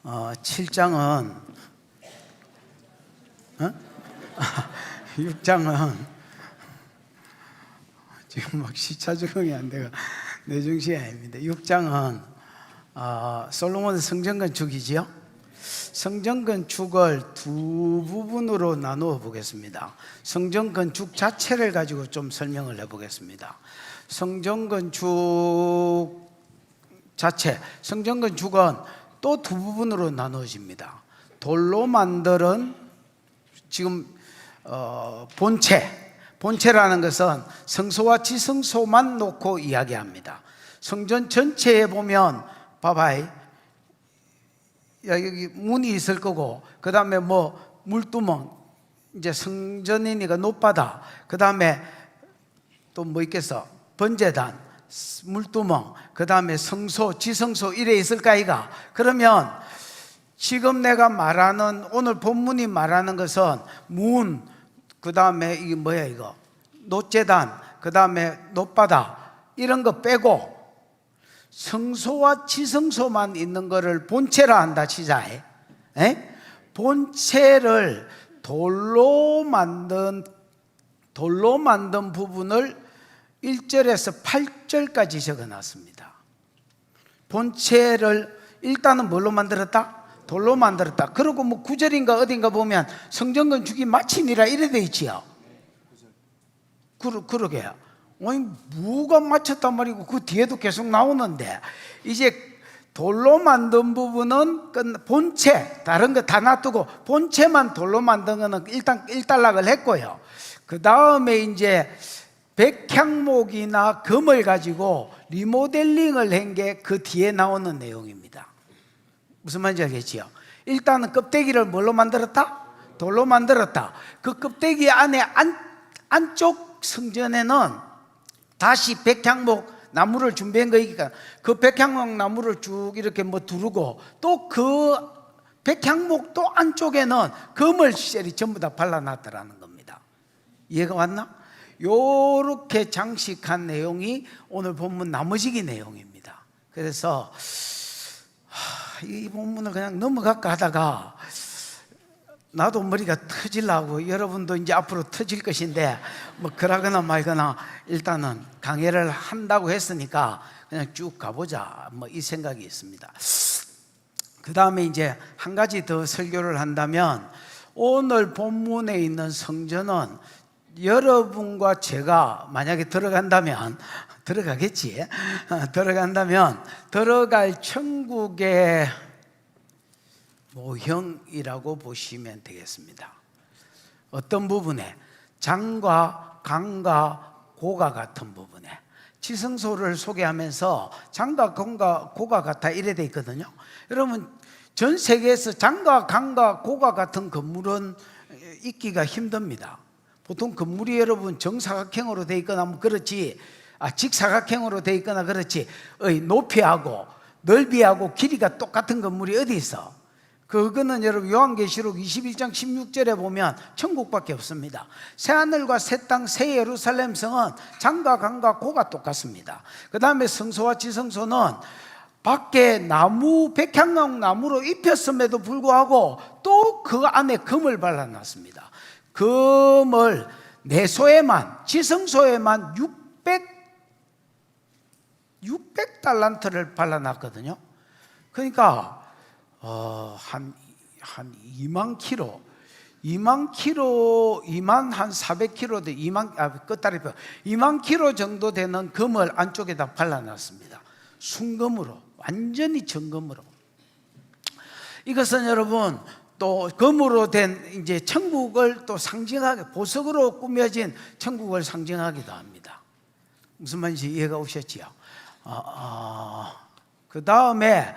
7장은 6장은 지금 막 시차 적응이 안 돼가 내 정신이 아닙니다. 6장은 솔로몬 성전 건축이지요. 성전 건축을 두 부분으로 나누어 보겠습니다. 성전 건축 자체를 가지고 좀 설명을 해 보겠습니다. 성전 건축 자체, 성전 건축은 또 두 부분으로 나누어집니다. 돌로 만드는 지금 본체라는 것은 성소와 지성소만 놓고 이야기합니다. 성전 전체에 보면 봐봐요. 여기 문이 있을 거고, 그 다음에 뭐 물두멍, 이제 성전이니까 높바다, 그 다음에 또 뭐 있겠어? 번제단, 물두멍, 그 다음에 성소, 지성소 이래 있을까 이가? 그러면 지금 내가 말하는, 오늘 본문이 말하는 것은 문, 그 다음에 이게 뭐야 이거? 노제단, 그 다음에 높바다 이런 거 빼고 성소와 지성소만 있는 거를 본체라 한다 치자. 본체를 돌로 만든 부분을 1절에서 8절까지 적어놨습니다. 본체를 일단은 뭘로 만들었다? 돌로 만들었다. 그리고 뭐 9절인가 어딘가 보면 성전 건축이 마침이라 이래 돼 있지요. 그러게요. 아니 뭐가 마쳤단 말이고 그 뒤에도 계속 나오는데, 이제 돌로 만든 부분은 본체, 다른 거 다 놔두고 본체만 돌로 만든 거는 일단 일단락을 했고요. 그 다음에 이제 백향목이나 금을 가지고 리모델링을 한 게 그 뒤에 나오는 내용입니다. 무슨 말인지 알겠지요? 일단은 껍데기를 뭘로 만들었다? 돌로 만들었다. 그 껍데기 안에 안쪽 성전에는 다시 백향목 나무를 준비한 거니까 그 백향목 나무를 쭉 이렇게 뭐 두르고, 또 그 백향목 또 안쪽에는 거물셀이 전부 다 발라놨더라는 겁니다. 이해가 왔나? 요렇게 장식한 내용이 오늘 본문 나머지기 내용입니다. 그래서 이 본문을 그냥 넘어갈까 하다가 나도 머리가 터지려고, 여러분도 이제 앞으로 터질 것인데 뭐 그러거나 말거나 일단은 강의를 한다고 했으니까 그냥 쭉 가보자, 뭐 이 생각이 있습니다. 그 다음에 이제 한 가지 더 설교를 한다면, 오늘 본문에 있는 성전은 여러분과 제가 만약에 들어간다면, 들어가겠지? 들어간다면 들어갈 천국의 모형이라고 보시면 되겠습니다. 어떤 부분에? 장과 강과 고가 같은 부분에. 지성소를 소개하면서 장과 강과 고가 같아 이래 돼 있거든요. 여러분, 전 세계에서 장과 강과 고가 같은 건물은 있기가 힘듭니다. 보통 건물이 여러분 정사각형으로 돼 있거나 뭐 그렇지, 직사각형으로 돼 있거나 그렇지, 높이하고 넓이하고 길이가 똑같은 건물이 어디 있어? 그거는 여러분 요한계시록 21장 16절에 보면 천국밖에 없습니다. 새하늘과 새 땅, 새 예루살렘 성은 장과 강과 고가 똑같습니다. 그 다음에 성소와 지성소는 밖에 나무, 백향목 나무로 입혔음에도 불구하고 또 그 안에 금을 발라놨습니다. 금을 내소에만, 지성소에만 600달란트를 발라놨거든요. 그러니까 한 2만 킬로, 2만 한 400킬로 돼, 2만 킬로 정도 되는 금을 안쪽에다 발라놨습니다. 순금으로, 완전히 정금으로. 이것은 여러분 또 금으로 된 이제 천국을 또 상징하게, 보석으로 꾸며진 천국을 상징하기도 합니다. 무슨 말인지 이해가 오셨지요? 그 다음에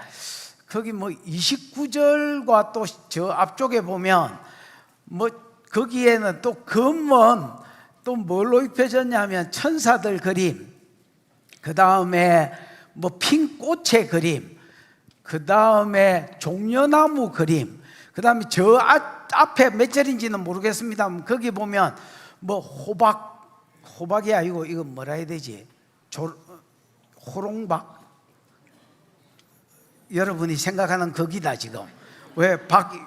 거기 뭐 29절과 또 저 앞쪽에 보면 뭐 거기에는 또 금은 또 뭘로 입혀졌냐면 천사들 그림, 그 다음에 뭐 핀 꽃의 그림, 그 다음에 종려나무 그림, 그 다음에 저 앞에 몇 절인지는 모르겠습니다. 거기 보면 뭐 호박이 아니고 이거 뭐라 해야 되지? 호롱박? 여러분이 생각하는 거기다 지금. 왜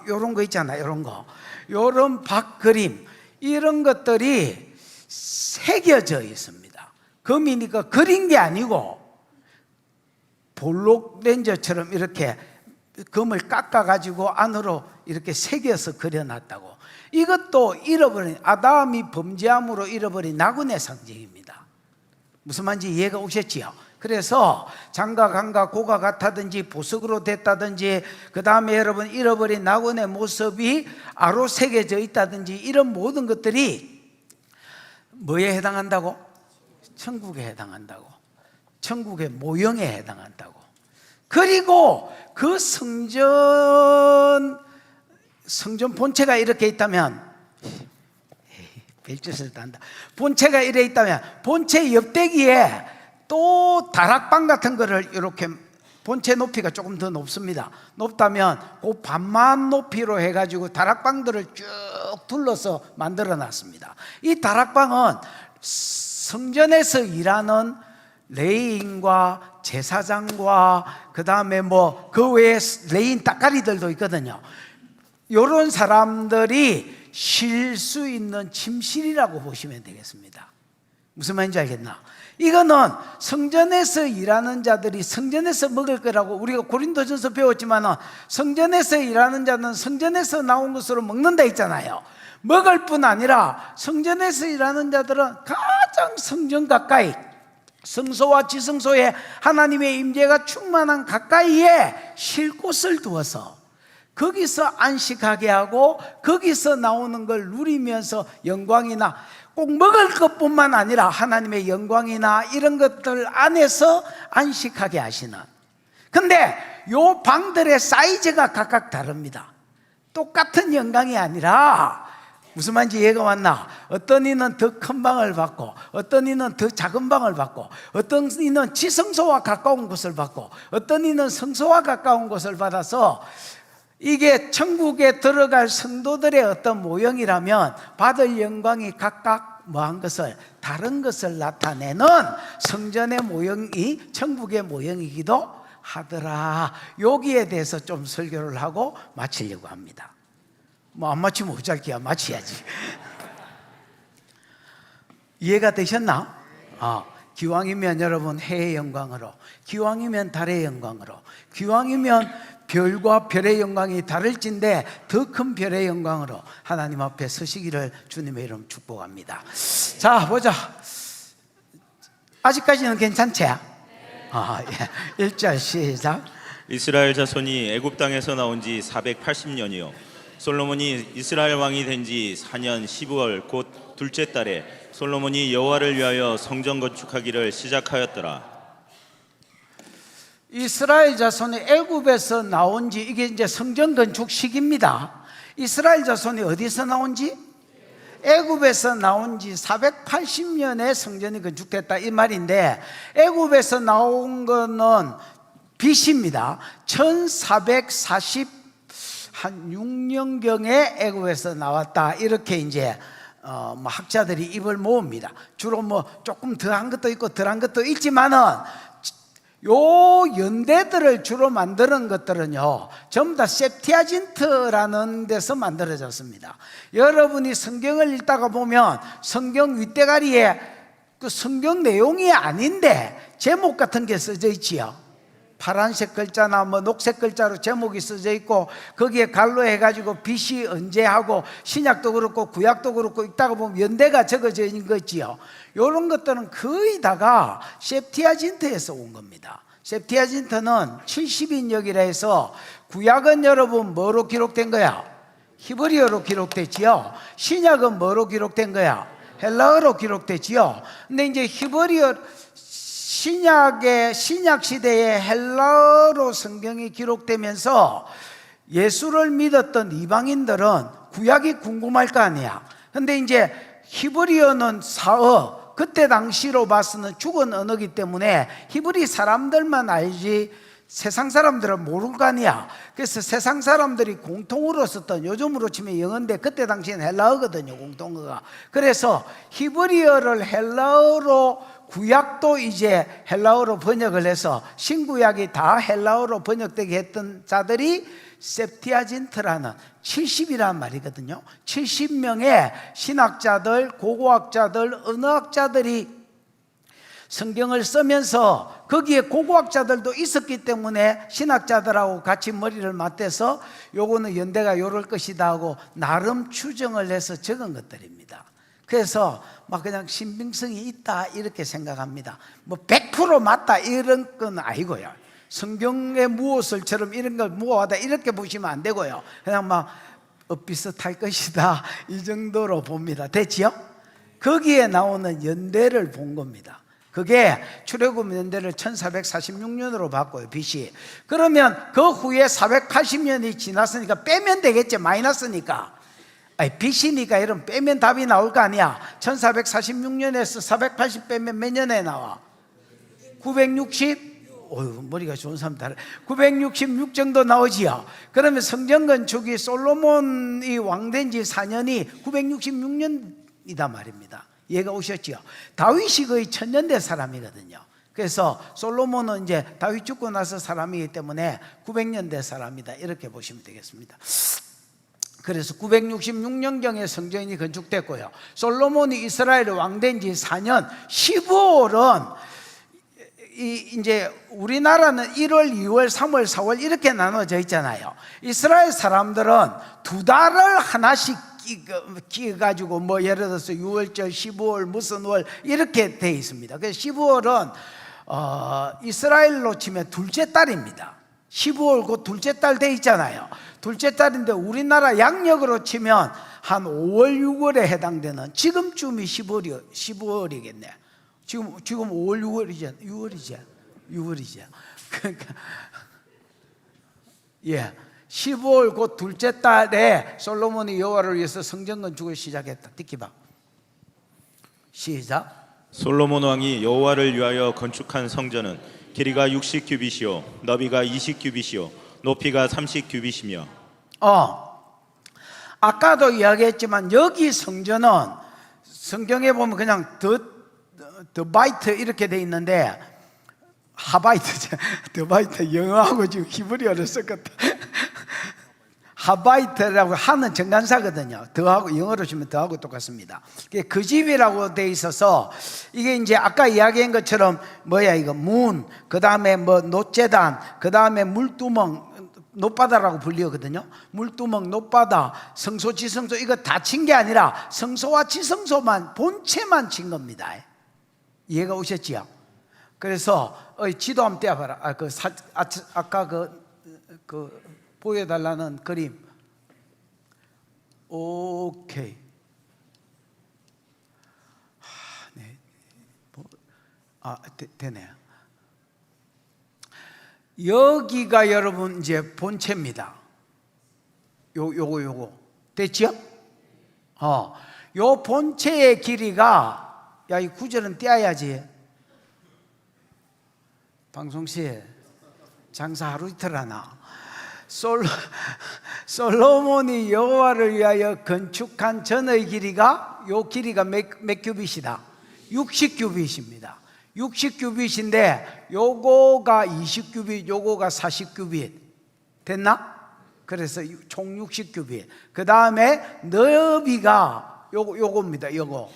요런 거 있잖아, 요런 거. 요런 박 그림, 이런 것들이 새겨져 있습니다. 금이니까 그린 게 아니고 볼록 렌저처럼 이렇게 금을 깎아가지고 안으로 이렇게 새겨서 그려놨다고. 이것도 잃어버린, 아담이 범죄함으로 잃어버린 나그네 상징입니다. 무슨 말인지 이해가 오셨지요? 그래서 장과 강과 고가 같다든지 보석으로 됐다든지, 그 다음에 여러분 잃어버린 나그네 모습이 아로 새겨져 있다든지, 이런 모든 것들이 뭐에 해당한다고? 천국에 해당한다고. 천국의 모형에 해당한다고. 그리고 그 성전 본체가 이렇게 있다면, 별짓을 한다. 본체가 이래 있다면 본체 옆대기에 또 다락방 같은 거를 이렇게, 본체 높이가 조금 더 높습니다. 높다면 그 반만 높이로 해가지고 다락방들을 쭉 둘러서 만들어 놨습니다. 이 다락방은 성전에서 일하는 레위인과 제사장과 그 다음에 뭐 그 외에 레위인 따까리들도 있거든요. 이런 사람들이 쉴 수 있는 침실이라고 보시면 되겠습니다. 무슨 말인지 알겠나? 이거는 성전에서 일하는 자들이 성전에서 먹을 거라고 우리가 고린도전서 배웠지만, 성전에서 일하는 자는 성전에서 나온 것으로 먹는다 있잖아요. 먹을 뿐 아니라 성전에서 일하는 자들은 가장 성전 가까이, 성소와 지성소에 하나님의 임재가 충만한 가까이에 쉴 곳을 두어서 거기서 안식하게 하고 거기서 나오는 걸 누리면서 영광이나, 꼭 먹을 것뿐만 아니라 하나님의 영광이나 이런 것들 안에서 안식하게 하시는. 근데 요 방들의 사이즈가 각각 다릅니다. 똑같은 영광이 아니라, 무슨 말인지 이해가 왔나? 어떤 이는 더 큰 방을 받고, 어떤 이는 더 작은 방을 받고, 어떤 이는 지성소와 가까운 곳을 받고, 어떤 이는 성소와 가까운 곳을 받아서, 이게 천국에 들어갈 성도들의 어떤 모형이라면 받을 영광이 각각 뭐한 것을, 다른 것을 나타내는 성전의 모형이 천국의 모형이기도 하더라. 여기에 대해서 좀 설교를 하고 마치려고 합니다. 뭐 안 마치면 어쩔게요. 마치야지. 이해가 되셨나? 기왕이면 여러분 해의 영광으로, 기왕이면 달의 영광으로, 기왕이면 별과 별의 영광이 다를진데 더 큰 별의 영광으로 하나님 앞에 서시기를 주님의 이름 축복합니다. 자, 보자. 아직까지는 괜찮지? 1절 시작. 이스라엘 자손이 애굽 땅에서 나온 지 480년이요 솔로몬이 이스라엘 왕이 된 지 4년 12월 곧 둘째 달에 솔로몬이 여호와를 위하여 성전 건축하기를 시작하였더라. 이스라엘 자손이 애굽에서 나온 지, 이게 이제 성전 건축 시기입니다. 이스라엘 자손이 어디서 나온지? 애굽에서 나온 지 480년에 성전이 건축됐다 이 말인데, 애굽에서 나온 거는 BC입니다. 1446년경에 애굽에서 나왔다, 이렇게 이제 학자들이 입을 모읍니다. 주로 뭐 조금 더한 것도 있고 덜한 것도 있지만은, 요 연대들을 주로 만드는 것들은요 전부 다 septuagint라는 데서 만들어졌습니다. 여러분이 성경을 읽다가 보면 성경 윗대가리에 그 성경 내용이 아닌데 제목 같은 게 써져 있지요. 파란색 글자나 뭐 녹색 글자로 제목이 써져 있고, 거기에 갈로 해가지고 BC 언제 하고, 신약도 그렇고 구약도 그렇고 읽다가 보면 연대가 적어져 있는 거 있지요. 이런 것들은 거의 다가 septuagint에서 온 겁니다. septuagint는 70인역이라 해서, 구약은 여러분 뭐로 기록된 거야? 히브리어로 기록됐지요. 신약은 뭐로 기록된 거야? 헬라어로 기록됐지요. 근데 이제 히브리어, 신약 시대에 헬라어로 성경이 기록되면서 예수를 믿었던 이방인들은 구약이 궁금할 거 아니야. 근데 이제 히브리어는 사어, 그때 당시로 봐서는 죽은 언어이기 때문에 히브리 사람들만 알지 세상 사람들은 모를 거 아니야. 그래서 세상 사람들이 공통으로 썼던, 요즘으로 치면 영어인데 그때 당시에는 헬라어거든요, 공통어가. 그래서 히브리어를 헬라어로 구약도 이제 헬라어로 번역을 해서 신구약이 다 헬라어로 번역되게 했던 자들이 septuagint라는 70이라는 말이거든요. 70명의 신학자들, 고고학자들, 언어학자들이 성경을 쓰면서 거기에 고고학자들도 있었기 때문에 신학자들하고 같이 머리를 맞대서 요거는 연대가 요럴 것이다 하고 나름 추정을 해서 적은 것들입니다. 그래서 막 그냥 신빙성이 있다 이렇게 생각합니다. 뭐 100% 맞다 이런 건 아니고요. 성경에 무엇을처럼 이런 걸 무엇하다 이렇게 보시면 안 되고요. 그냥 막 비슷할 것이다 이 정도로 봅니다. 됐지요? 거기에 나오는 연대를 본 겁니다. 그게 출애굽 연대를 1446년으로 봤고요, BC. 그러면 그 후에 480년이 지났으니까 빼면 되겠죠, 마이너스니까. BC니까 이런 빼면 답이 나올 거 아니야. 1446년에서 480 빼면 몇 년에 나와? 960? 머리가 좋은 사람 다 966 정도 나오지요. 그러면 성전 건축이 솔로몬이 왕된 지 4년이 966년이다 말입니다. 얘가 오셨지요. 다윗이 거의 1000년대 사람이거든요. 그래서 솔로몬은 이제 다윗 죽고 나서 사람이기 때문에 900년대 사람이다 이렇게 보시면 되겠습니다. 그래서 966년경에 성전이 건축됐고요. 솔로몬이 이스라엘 왕된 지 4년 15월은 이제 우리나라는 1월, 2월, 3월, 4월 이렇게 나눠져 있잖아요. 이스라엘 사람들은 두 달을 하나씩 끼가지고 뭐 예를 들어서 6월절, 15월, 무슨 월 이렇게 돼 있습니다. 그래서 15월은 이스라엘로 치면 둘째 달입니다. 15월 곧 둘째 달 돼 있잖아요. 둘째 달인데 우리나라 양력으로 치면 한 5월, 6월에 해당되는 지금쯤이 15월이겠네. 지금 5월, 6월이죠. 그러니까 예, 15월 곧 둘째 달에 솔로몬이 여호와를 위해서 성전 건축을 시작했다. 듣기 봐. 시작. 솔로몬 왕이 여호와를 위하여 건축한 성전은 길이가 60규빗이요 너비가 20규빗이요 높이가 30규빗이며. 아까도 이야기했지만 여기 성전은 성경에 보면 그냥 더 바이트 이렇게 돼 있는데 하바이트, 더 바이트 영어하고 지금 히브리어를 썼거든. 하바이트라고 하는 정관사거든요. 더하고 영어로 치면 더하고 똑같습니다. 그 집이라고 돼 있어서 이게 이제 아까 이야기한 것처럼 뭐야 이거 문, 그 다음에 뭐 노재단, 그 다음에 물두멍, 노바다라고 불리거든요. 물두멍, 노바다, 성소, 지성소 이거 다 친 게 아니라 성소와 지성소만 본체만 친 겁니다. 이해가 오셨지요? 그래서 지도 한번 떼어봐라. 아까 그 보여달라는 그림. 오케이. 네. 되네. 여기가 여러분 이제 본체입니다. 요거 됐지요? 요 본체의 길이가 이 구절은 떼어야지. 방송실 장사 하루 이틀 하나. 솔로몬이 여호와를 위하여 건축한 전의 길이가 요 길이가 몇 규빗이다? 60규빗입니다. 60규빗인데 요거가 20규빗, 요거가 40규빗 됐나? 그래서 총 60규빗. 그 다음에 너비가 요겁니다. 요거.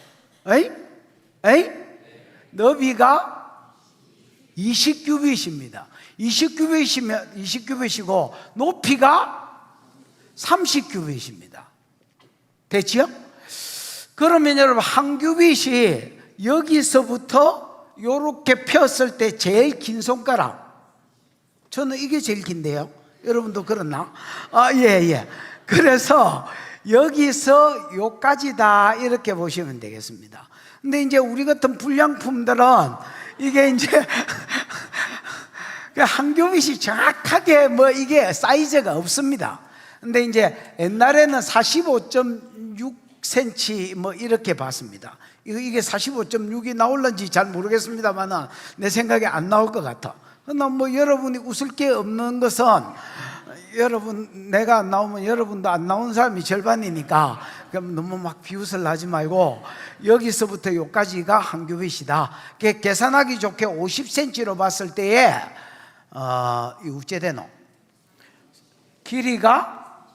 너비가 20규빗입니다. 20규빗이고 높이가 30규빗입니다. 됐지요? 그러면 여러분 한 규빗이 여기서부터 이렇게 폈을 때 제일 긴 손가락, 저는 이게 제일 긴데요. 여러분도 그렇나? 예. 그래서 여기서 요까지다 이렇게 보시면 되겠습니다. 근데 이제 우리 같은 불량품들은 이게 이제 한 규빗이 정확하게 뭐 이게 사이즈가 없습니다. 근데 이제 옛날에는 45.6cm 뭐 이렇게 봤습니다. 이게 45.6이 나올는지 잘 모르겠습니다만 내 생각에 안 나올 것 같아. 그러나 뭐 여러분이 웃을 게 없는 것은 여러분 내가 안 나오면 여러분도 안 나온 사람이 절반이니까 그럼 너무 막 비웃을 하지 말고 여기서부터 여기까지가 한 규빗이다. 계산하기 좋게 50cm로 봤을 때에 이 우째되노 길이가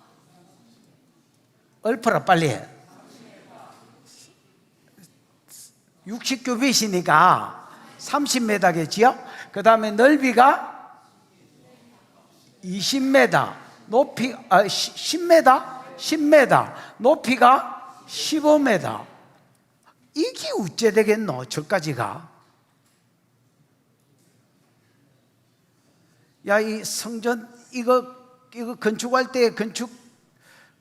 얼마나 빨리 해? 60규빗이니까 30m겠지요? 그 다음에 넓이가 20m, 높이 10m, 10m, 높이가 15m. 이게 어째 되겠노? 저까지가. 야, 이 성전 이거 건축할 때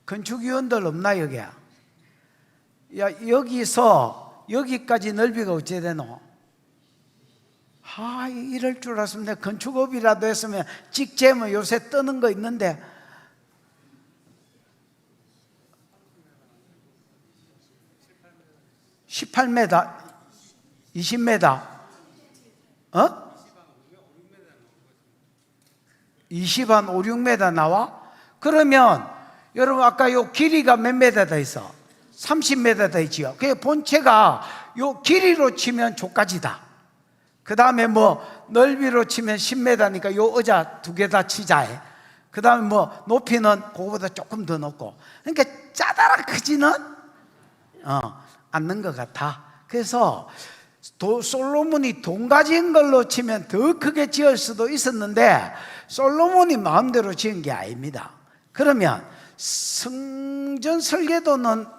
건축위원들 없나 여기? 야, 여기서 여기까지 넓이가 어째 되노? 이럴 줄 알았으면 내가 건축업이라도 했으면 찍재면 요새 뜨는 거 있는데 18m, 20m, 20한 5, 6m 나와? 그러면 여러분 아까 요 길이가 몇 m 더 있어? 30m 더 있지요. 그 본체가 요 길이로 치면 조까지다. 그 다음에 뭐 넓이로 치면 10m니까 요 의자 2개 다 치자. 그 다음에 뭐 높이는 그거보다 조금 더 높고. 그러니까 짜다라 크지는 않는 것 같아. 그래서 솔로몬이 돈 가진 걸로 치면 더 크게 지을 수도 있었는데 솔로몬이 마음대로 지은 게 아닙니다. 그러면 성전 설계도는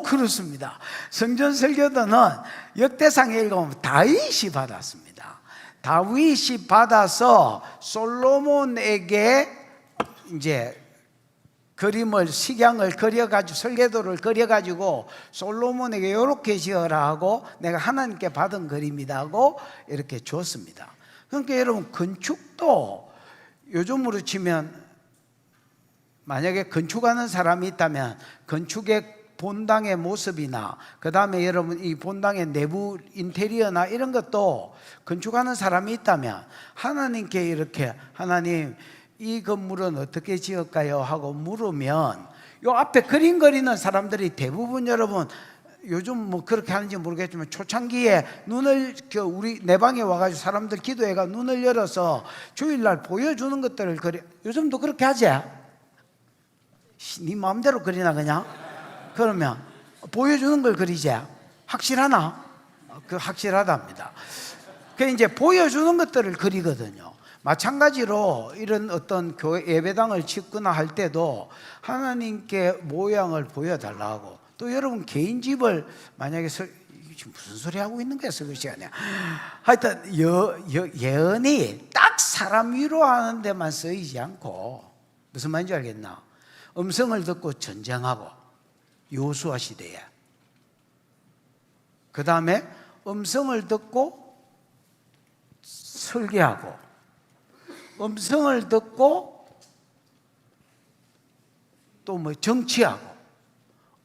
그렇습니다. 성전 설계도는 역대상에 읽으면 다윗이 받았습니다. 다윗이 받아서 솔로몬에게 이제 그림을 식양을 그려가지고 설계도를 그려가지고 솔로몬에게 이렇게 지어라 하고 내가 하나님께 받은 그림이다 하고 이렇게 줬습니다. 그러니까 여러분 건축도 요즘으로 치면 만약에 건축하는 사람이 있다면 건축의 본당의 모습이나 그 다음에 여러분 이 본당의 내부 인테리어나 이런 것도 건축하는 사람이 있다면 하나님께 이렇게 하나님 이 건물은 어떻게 지을까요? 하고 물으면 요 앞에 그림 그리는 사람들이 대부분 여러분 요즘 뭐 그렇게 하는지 모르겠지만 초창기에 눈을 우리 내 방에 와가지고 사람들 기도해가 눈을 열어서 주일날 보여주는 것들을 그리 요즘도 그렇게 하지? 네 마음대로 그리나 그냥? 그러면 보여주는 걸 그리지? 확실하나? 그 확실하답니다. 그 이제 보여주는 것들을 그리거든요. 마찬가지로 이런 어떤 교회 예배당을 짓거나 할 때도 하나님께 모양을 보여달라고 또 여러분 개인 집을 만약에 지금 무슨 소리 하고 있는 거야 설교 시간에 하여튼 예언이 딱 사람 위로하는 데만 쓰이지 않고 무슨 말인지 알겠나? 음성을 듣고 전쟁하고 요수아 시대에 그 다음에 음성을 듣고 설계하고 음성을 듣고 또 뭐 정치하고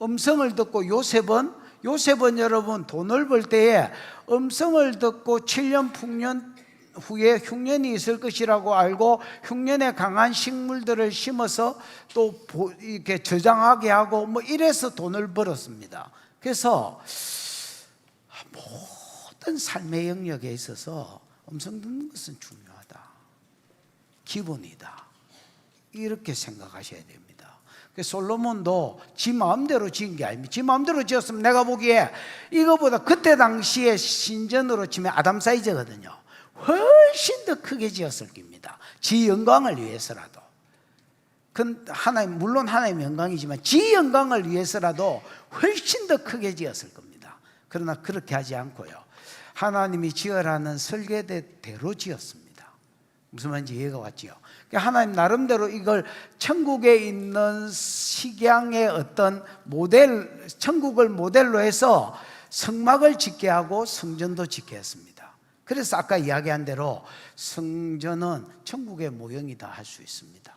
음성을 듣고 요셉은 여러분 돈을 벌 때에 음성을 듣고 7년 풍년 후에 흉년이 있을 것이라고 알고 흉년에 강한 식물들을 심어서 또 이렇게 저장하게 하고 뭐 이래서 돈을 벌었습니다. 그래서 모든 삶의 영역에 있어서 음성 듣는 것은 중요하다. 기본이다. 이렇게 생각하셔야 됩니다. 솔로몬도 지 마음대로 지은 게 아닙니다. 지 마음대로 지었으면 내가 보기에 이거보다 그때 당시에 신전으로 치면 아담 사이즈거든요. 훨씬 더 크게 지었을 겁니다. 지 영광을 위해서라도. 물론 하나님의 영광이지만 지 영광을 위해서라도 훨씬 더 크게 지었을 겁니다. 그러나 그렇게 하지 않고요. 하나님이 지으라는 설계대로 지었습니다. 무슨 말인지 이해가 왔지요? 하나님 나름대로 이걸 천국에 있는 식양의 어떤 모델, 천국을 모델로 해서 성막을 짓게 하고 성전도 짓게 했습니다. 그래서 아까 이야기한 대로 성전은 천국의 모형이다 할 수 있습니다.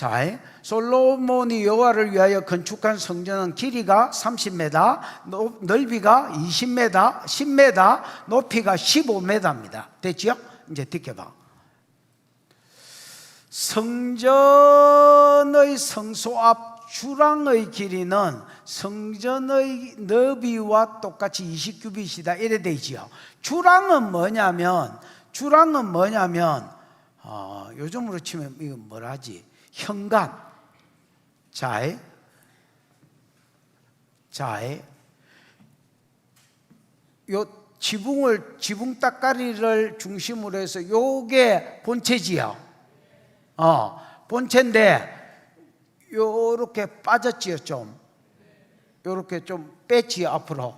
자, 솔로몬이 여호와를 위하여 건축한 성전은 길이가 30m, 넓이가 20m, 10m, 높이가 15m입니다. 됐지요? 이제 듣게봐. 성전의 성소 앞 주랑의 길이는 성전의 너비와 똑같이 20규빗이다. 이래 되지요. 주랑은 뭐냐면 요즘으로 치면 이거 뭐라 하지? 현관. 요 지붕 따까리를 중심으로 해서 요게 본체지요. 본체인데 요렇게 빠졌지요. 요렇게 좀 뺐지요. 앞으로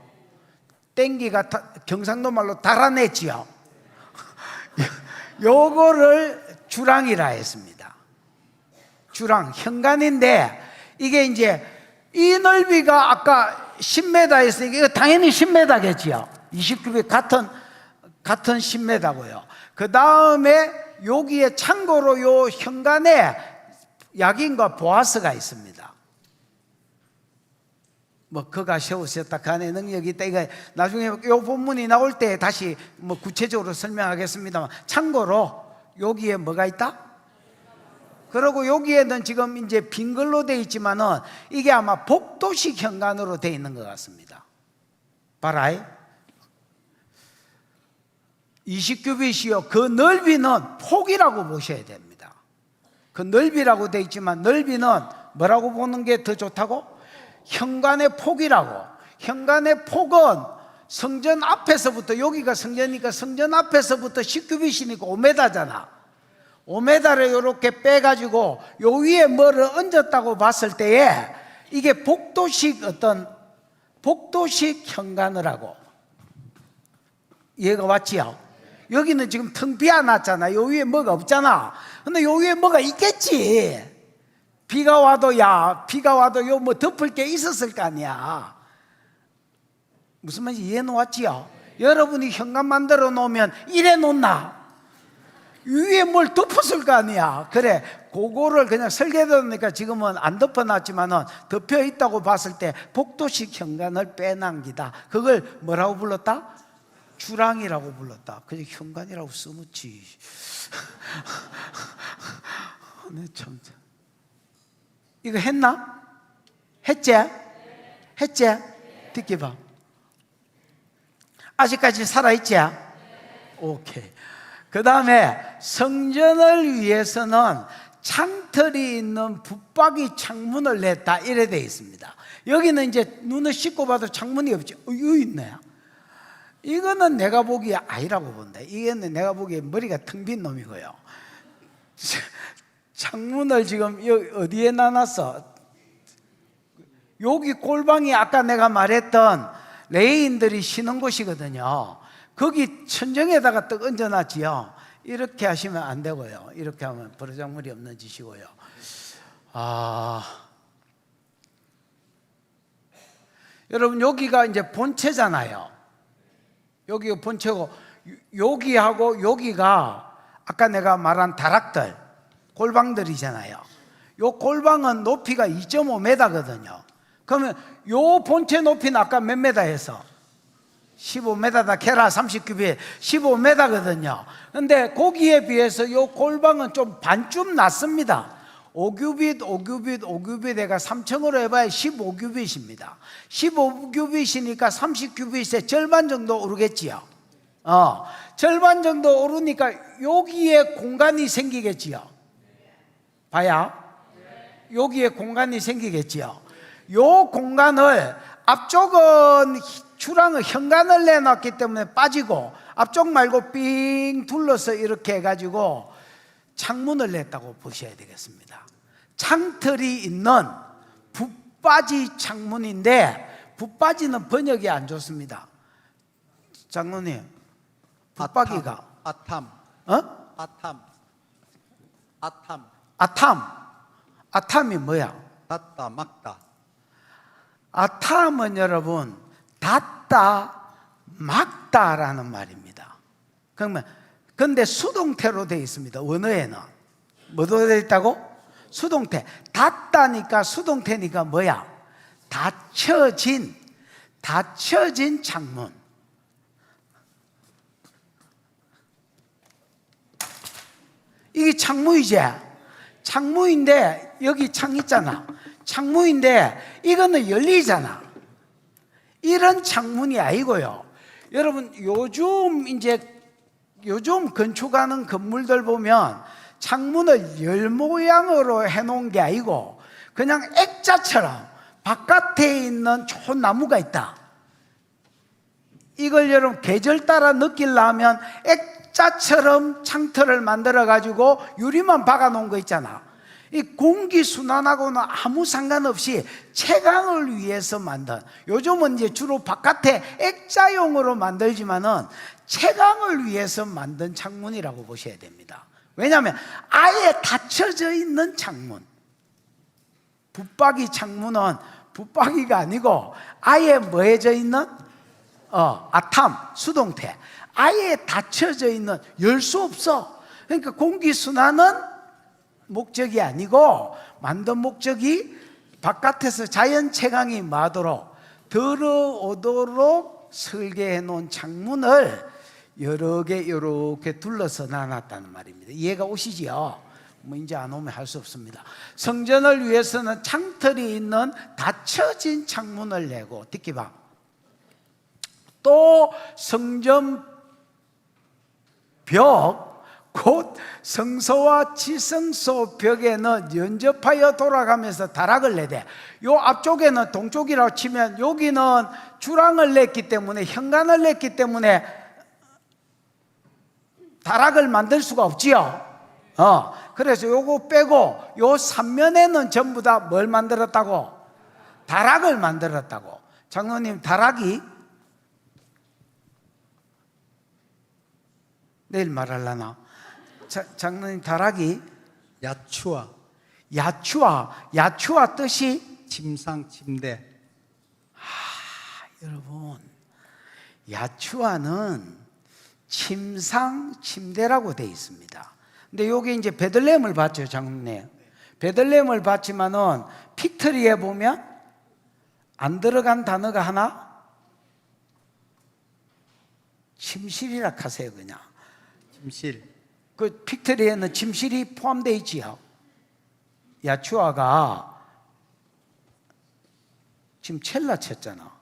땡기가 경상도 말로 달아냈지요. 요거를 주랑이라 했습니다. 주랑, 현관인데 이게 이제 이 넓이가 아까 10m 했으니까 이거 당연히 10m겠지요. 20규빗 같은 10m고요. 그 다음에 여기에 참고로 요 현관에 야긴과 보아스가 있습니다. 뭐 그가 세우셨다 간의 능력이 있다. 이거 나중에 요 본문이 나올 때 다시 뭐 구체적으로 설명하겠습니다만, 참고로 여기에 뭐가 있다? 그리고 여기에는 지금 이제 빈 걸로 되어 있지만은 이게 아마 복도식 현관으로 되어 있는 것 같습니다. 봐라. 20규빗이요. 그 넓이는 폭이라고 보셔야 됩니다. 그 넓이라고 되어 있지만 넓이는 뭐라고 보는 게 더 좋다고? 현관의 폭이라고. 현관의 폭은 성전 앞에서부터, 여기가 성전이니까 성전 앞에서부터 10규빗이니까 5m잖아. 5m를 이렇게 빼가지고 요 위에 뭐를 얹었다고 봤을 때에 이게 복도식 현관을 하고. 이해가 왔지요? 여기는 지금 텅 비어놨잖아. 요 위에 뭐가 없잖아. 근데 요 위에 뭐가 있겠지. 비가 와도 요 뭐 덮을 게 있었을 거 아니야. 무슨 말인지 이해 놓았지요? 여러분이 현관 만들어 놓으면 이래 놓나? 위에 뭘 덮었을 거 아니야. 그래, 그거를 그냥 설계도니까 지금은 안 덮어놨지만은 덮여 있다고 봤을 때 복도식 현관을 빼남기다. 그걸 뭐라고 불렀다? 주랑이라고 불렀다. 그냥 현관이라고 써놓지. 네, 참. 이거 했나? 했지? 듣기 봐. 아직까지 살아있지? 오케이. 그 다음에 성전을 위해서는 창틀이 있는 붙박이 창문을 냈다. 이래 되어 있습니다. 여기는 이제 눈을 씻고 봐도 창문이 없지. 여기 있네. 이거는 내가 보기에 아니라고 본다. 이거는 내가 보기에 머리가 텅 빈 놈이고요. 창문을 지금 여기 어디에 놔놨어? 여기 골방이 아까 내가 말했던 레인들이 쉬는 곳이거든요. 거기 천정에다가 떡 얹어놨지요. 이렇게 하시면 안 되고요. 이렇게 하면 버르장물이 없는 짓이고요. 여러분, 여기가 이제 본체잖아요. 여기가 본체고, 여기하고 여기가 아까 내가 말한 다락들, 골방들이잖아요. 요 골방은 높이가 2.5m거든요. 그러면 요 본체 높이는 아까 몇 m 해서? 15m다. 캐라 30규빗 15m거든요. 근데 거기에 비해서 요 골방은 좀 반쯤 낮습니다. 5규빗 해가 3층으로 해봐야 15규빗입니다. 15규빗이니까 30규빗의 절반 정도 오르겠지요. 절반 정도 오르니까 여기에 공간이 생기겠지요. 봐야 여기에 공간이 생기겠지요. 요 공간을 앞쪽은 주랑의 현관을 내놨기 때문에 빠지고 앞쪽 말고 삥 둘러서 이렇게 해가지고 창문을 냈다고 보셔야 되겠습니다. 창틀이 있는 붙바지 창문인데, 붙바지는 번역이 안 좋습니다. 장로님, 붙박이가 아탐이 뭐야? 닫다 막다. 아탐은 여러분 닫다 막다라는 말입니다. 그러면 근데 수동태로 되어 있습니다. 원어에는 뭐로 되어 있다고? 수동태. 닫다니까 수동태니까 뭐야? 닫혀진 창문. 이게 창문이지. 창문인데 여기 창 있잖아. 창문인데 이거는 열리잖아. 이런 창문이 아니고요. 여러분 요즘 건축하는 건물들 보면 창문을 열 모양으로 해놓은 게 아니고 그냥 액자처럼 바깥에 있는 좋은 나무가 있다. 이걸 여러분 계절 따라 느끼려면 액자처럼 창틀을 만들어 가지고 유리만 박아 놓은 거 있잖아. 이 공기 순환하고는 아무 상관없이 채광을 위해서 만든, 요즘은 이제 주로 바깥에 액자용으로 만들지만은 채광을 위해서 만든 창문이라고 보셔야 됩니다. 왜냐하면 아예 닫혀져 있는 창문. 붙박이 창문은 붙박이가 아니고 아예 뭐해져 있는 아탐, 수동태. 아예 닫혀져 있는, 열 수 없어. 그러니까 공기순환은 목적이 아니고 만든 목적이 바깥에서 자연 채광이 마도록 들어오도록 설계해 놓은 창문을 여러 개 이렇게 둘러서 놔놨다는 말입니다. 이해가 오시지요? 뭐 이제 안 오면 할 수 없습니다. 성전을 위해서는 창틀이 있는 닫혀진 창문을 내고, 듣기 봐. 또 성전 벽, 곧 성소와 지성소 벽에는 연접하여 돌아가면서 다락을 내대. 요 앞쪽에는 동쪽이라고 치면 여기는 주랑을 냈기 때문에, 현관을 냈기 때문에 다락을 만들 수가 없지요. 그래서 요거 빼고 요 3면에는 전부 다 뭘 만들었다고? 다락을 만들었다고. 장로님, 다락이 내일 말하려나? 장로님, 다락이 야추와 야추와 뜻이 침상 침대. 여러분, 야추와는 침상 침대라고 되어 있습니다. 근데 요게 이제 베들레헴을 봤죠, 장로님. 베들레헴을 봤지만은 픽트리에 보면 안 들어간 단어가 하나? 침실이라 하세요, 그냥. 침실. 그 픽트리에는 침실이 포함되어 있지요. 야추아가 지금 첼라 쳤잖아.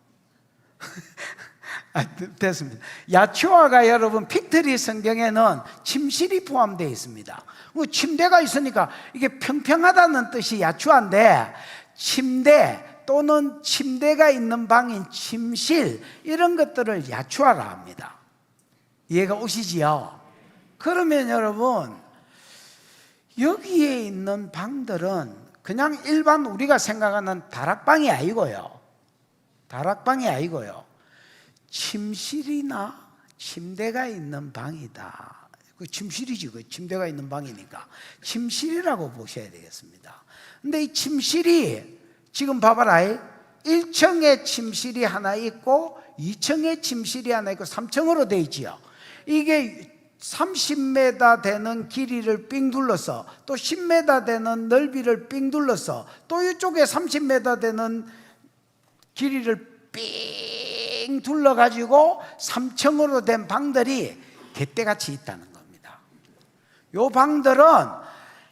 됐습니다. 야추아가 여러분 픽트리 성경에는 침실이 포함되어 있습니다. 침대가 있으니까 이게 평평하다는 뜻이 야추아인데, 침대 또는 침대가 있는 방인 침실, 이런 것들을 야추아라 합니다. 이해가 오시지요? 그러면 여러분, 여기에 있는 방들은 그냥 일반 우리가 생각하는 다락방이 아니고요. 다락방이 아니고요. 침실이나 침대가 있는 방이다. 그 침실이지, 그 침대가 있는 방이니까 침실이라고 보셔야 되겠습니다. 근데 이 침실이 지금 봐봐라. 1층에 침실이 하나 있고 2층에 침실이 하나 있고 3층으로 되어 있지요. 이게 30m 되는 길이를 삥 둘러서, 또 10m 되는 넓이를 삥 둘러서, 또 이쪽에 30m 되는 길이를 삥 둘러가지고 3층으로 된 방들이 갯대같이 있다는 겁니다. 요 방들은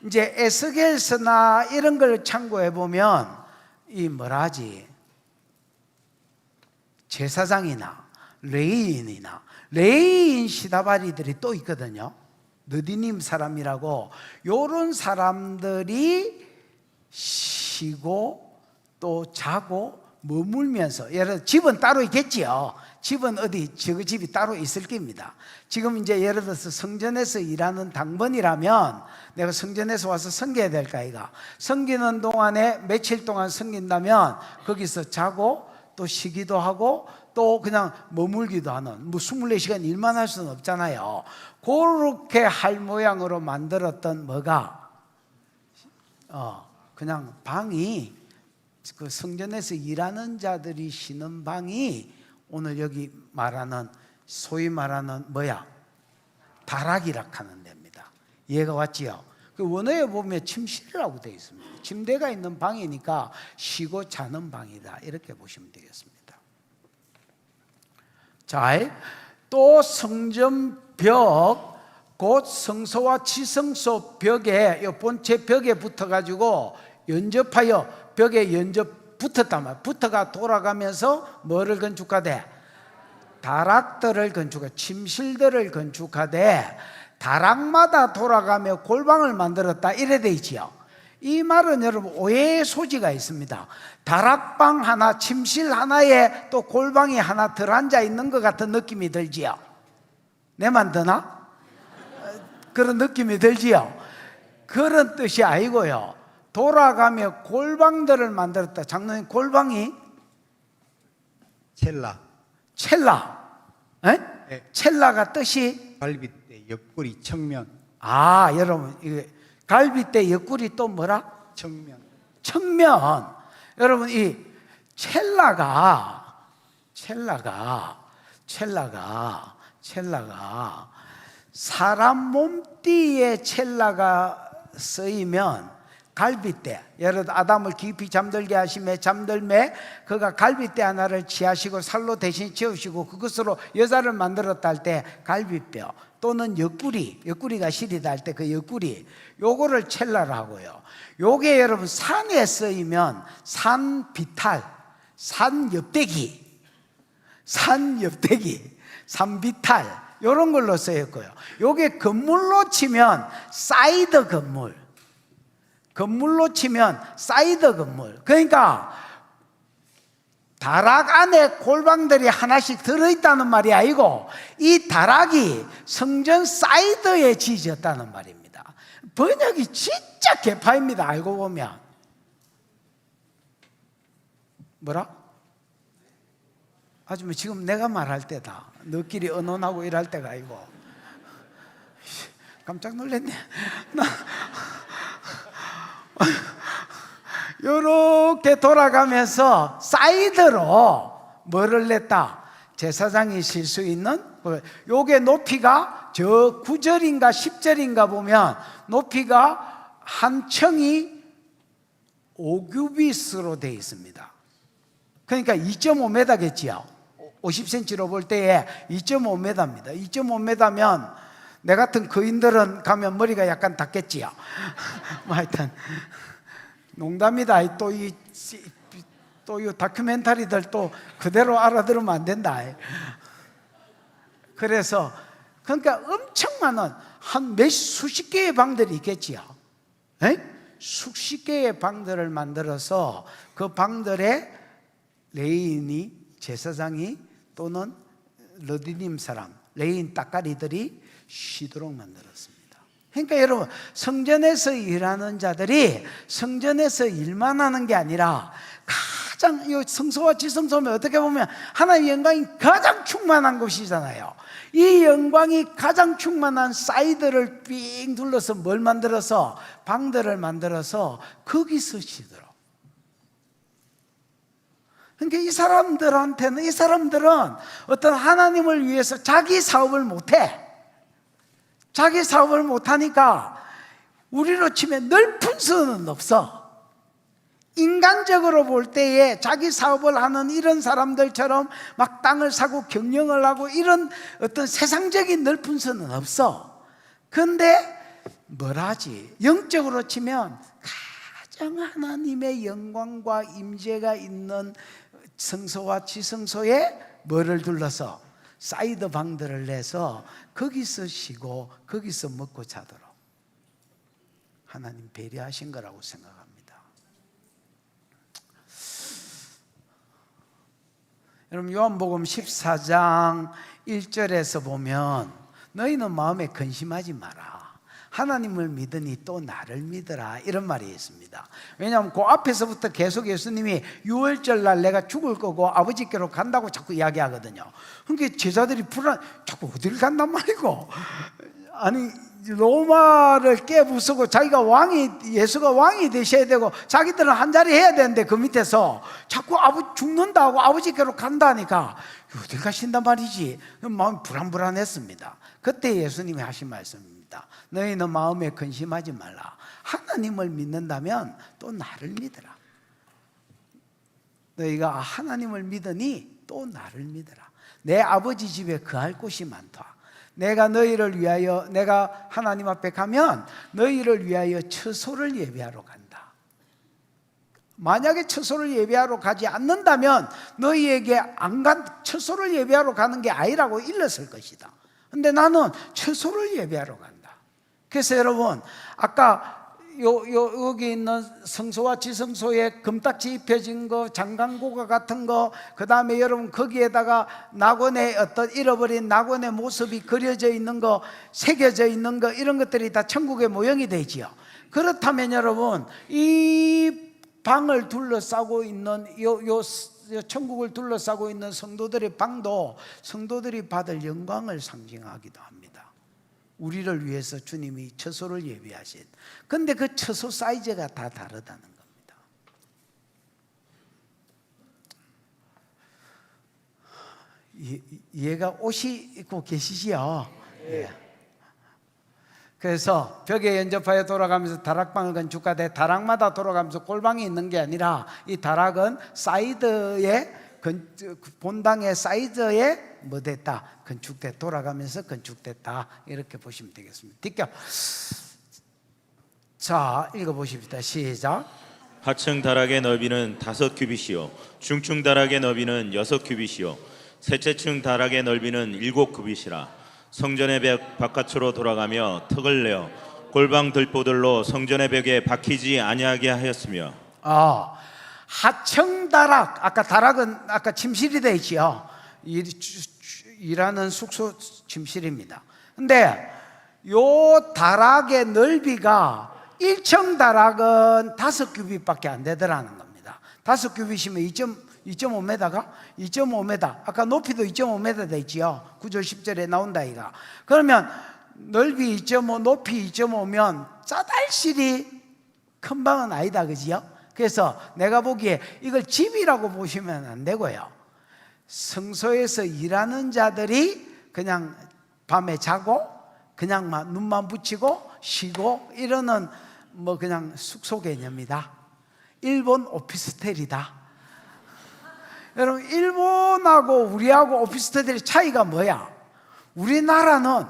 이제 에스겔서나 이런 걸 참고해 보면 이 뭐라 하지? 제사장이나 레위인 시다바리들이 또 있거든요. 느디님 사람이라고. 요런 사람들이 쉬고 또 자고 머물면서, 예를 들어 집은 따로 있겠지요. 집은 어디 저 집이 따로 있을 겁니다. 지금 이제 예를 들어서 성전에서 일하는 당번이라면 내가 성전에서 와서 섬겨야 될까 이가. 섬기는 동안에 며칠 동안 섬긴다면 거기서 자고 또 쉬기도 하고 또 그냥 머물기도 하는, 뭐 24시간 일만 할 수는 없잖아요. 그렇게 할 모양으로 만들었던 뭐가 그냥 방이, 그 성전에서 일하는 자들이 쉬는 방이 오늘 여기 말하는, 소위 말하는 뭐야? 다락이라 하는 데입니다. 이해가 왔지요? 그 원어에 보면 침실이라고 되어 있습니다. 침대가 있는 방이니까 쉬고 자는 방이다, 이렇게 보시면 되겠습니다. 자, 또 성전 벽, 곧 성소와 지성소 벽에, 이 본체 벽에 붙어가지고 연접하여 벽에 연접 붙었단 말이야. 붙어가 돌아가면서 뭐를 건축하되? 다락들을 건축하되, 침실들을 건축하되 다락마다 돌아가며 골방을 만들었다, 이래 돼 있지요. 이 말은 여러분 오해의 소지가 있습니다. 다락방 하나, 침실 하나에 또 골방이 하나 들어앉아 있는 것 같은 느낌이 들지요. 내만 드나? 그런 느낌이 들지요. 그런 뜻이 아니고요, 돌아가며 골방들을 만들었다. 장로님, 골방이 첼라. 에? 네. 첼라가 뜻이, 갈빗대, 옆구리, 청면. 여러분, 이게 갈빗대 옆구리 또 뭐라? 청면. 청면. 여러분, 이 첼라가 사람 몸띠에 첼라가 쓰이면 갈빗대, 여러분 아담을 깊이 잠들게 하심에 잠들매 그가 갈빗대 하나를 취하시고 살로 대신 채우시고 그것으로 여자를 만들었다 할 때 갈빗뼈 또는 옆구리가 시리다 할 때 그 옆구리, 요거를 첼라로 하고요. 요게 여러분 산에 쓰이면 산비탈, 산엽대기, 산비탈, 요런 걸로 쓰였고요. 요게 건물로 치면 사이드 건물로 치면 사이드 건물. 그러니까 다락 안에 골방들이 하나씩 들어있다는 말이 아니고 이 다락이 성전 사이드에 지어졌다는 말입니다. 번역이 진짜 개파입니다. 알고 보면. 뭐라? 아줌마 지금 내가 말할 때다. 너끼리 의논하고 일할 때가 아니고. 깜짝 놀랐네. 이렇게 돌아가면서 사이드로 뭐를 냈다? 제사장이 쉴 수 있는, 요게 높이가 저 9절인가 10절인가 보면 높이가 한 층이 5규빗으로 되어 있습니다. 그러니까 2.5m겠지요. 50cm로 볼 때에 2.5m입니다. 2.5m면 내 같은 거인들은 가면 머리가 약간 닿겠지요. 뭐 하여튼 농담이다. 또 이 다큐멘터리들 또 그대로 알아들으면 안 된다. 그래서 그러니까 엄청 많은 한 수십 개의 방들이 있겠지요. 수십 개의 방들을 만들어서 그 방들에 레인이, 제사장이 또는 러디님 사람, 레인 따까리들이 쉬도록 만들었습니다. 그러니까 여러분, 성전에서 일하는 자들이 성전에서 일만 하는 게 아니라 가장, 이 성소와 지성소면 어떻게 보면 하나님의 영광이 가장 충만한 곳이잖아요. 이 영광이 가장 충만한 사이드를 삥 둘러서 뭘 만들어서? 방들을 만들어서 거기서 쉬도록. 그러니까 이 사람들은 어떤 하나님을 위해서 자기 사업을 못해. 자기 사업을 못하니까 우리로 치면 넓은 선은 없어. 인간적으로 볼 때에 자기 사업을 하는 이런 사람들처럼 막 땅을 사고 경영을 하고 이런 어떤 세상적인 넓은 선은 없어. 그런데 뭘 하지? 영적으로 치면 가장 하나님의 영광과 임재가 있는 성소와 지성소에 뭐를 둘러서? 사이드 방들을 내서 거기서 쉬고 거기서 먹고 자도록 하나님 배려하신 거라고 생각합니다. 여러분, 요한복음 14장 1절에서 보면 너희는 마음에 근심하지 마라. 하나님을 믿으니 또 나를 믿으라, 이런 말이 있습니다. 왜냐하면 그 앞에서부터 계속 예수님이 6월절 날 내가 죽을 거고 아버지께로 간다고 자꾸 이야기하거든요. 그러니까 제자들이 자꾸 어디를 간단 말이고, 아니 로마를 깨부수고 자기가 예수가 왕이 되셔야 되고 자기들은 한 자리 해야 되는데 그 밑에서 자꾸 죽는다고 아버지께로 간다니까 어딜 가신단 말이지? 마음이 불안불안했습니다. 그때 예수님이 하신 말씀입니다. 너희는 마음에 근심하지 말라. 하나님을 믿는다면 또 나를 믿으라. 너희가 하나님을 믿으니 또 나를 믿으라. 내 아버지 집에 거할 곳이 많다. 내가 너희를 위하여, 내가 하나님 앞에 가면 너희를 위하여 처소를 예비하러 간다. 만약에 처소를 예비하러 가지 않는다면 너희에게 처소를 예비하러 가는 게 아니라고 일렀을 것이다. 근데 나는 처소를 예비하러 간다. 그래서 여러분, 아까 여기 있는 성소와 지성소에 금딱지 입혀진 거, 장강고가 같은 거, 그 다음에 여러분 거기에다가 낙원의 어떤 잃어버린 낙원의 모습이 그려져 있는 거, 새겨져 있는 거, 이런 것들이 다 천국의 모형이 되지요. 그렇다면 여러분, 이 방을 둘러싸고 있는 천국을 둘러싸고 있는 성도들의 방도 성도들이 받을 영광을 상징하기도 합니다. 우리를 위해서 주님이 처소를 예비하신. 근데 그 처소 사이즈가 다 다르다는 겁니다. 이해가 오시고 계시지요? 예. 그래서 벽에 연접하여 돌아가면서 다락방을 건축하되, 다락마다 돌아가면서 골방이 있는 게 아니라 이 다락은 사이드에, 본당의 사이드에 뭐 됐다? 건축돼, 돌아가면서 건축됐다. 이렇게 보시면 되겠습니다. 뒷겨. 자, 읽어보십시다. 시작. 하층 다락의 너비는 5규빗이요 중층 다락의 너비는 6규빗이요 셋째 층 다락의 넓이는 7규빗이라. 성전의 벽 바깥으로 돌아가며 턱을 내어 골방 들보들로 성전의 벽에 박히지 아니하게 하였으며. 하층 다락, 아까 다락은 아까 침실이 되어 있지요. 일하는 숙소 침실입니다. 근데 요 다락의 넓이가 1층 다락은 5규빗밖에 안 되더라는 겁니다. 5규빗이면 2.5m가 2.5m, 아까 높이도 2.5m 돼 있지요. 9절 10절에 나온다 이가. 그러면 넓이 2.5, 높이 2.5면 짜달실이 큰 방은 아니다, 그지요? 그래서 내가 보기에 이걸 집이라고 보시면 안 되고요, 성소에서 일하는 자들이 그냥 밤에 자고 그냥 눈만 붙이고 쉬고 이러는 뭐 그냥 숙소 개념이다. 일본 오피스텔이다. 여러분, 일본하고 우리하고 오피스텔의 차이가 뭐야? 우리나라는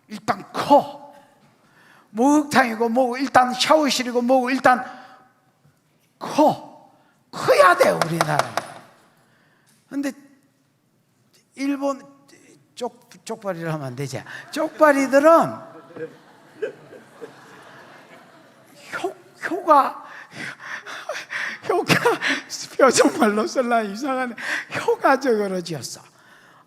일단 커, 목욕탕이고 뭐 일단 샤워실이고 뭐 일단 커야 돼 우리나라는. 근데 일본 쪽발이라 하면 안 되지. 쪽발이들은 효가 표정말로 쓸라 이상하네. 효과적으로 지었어.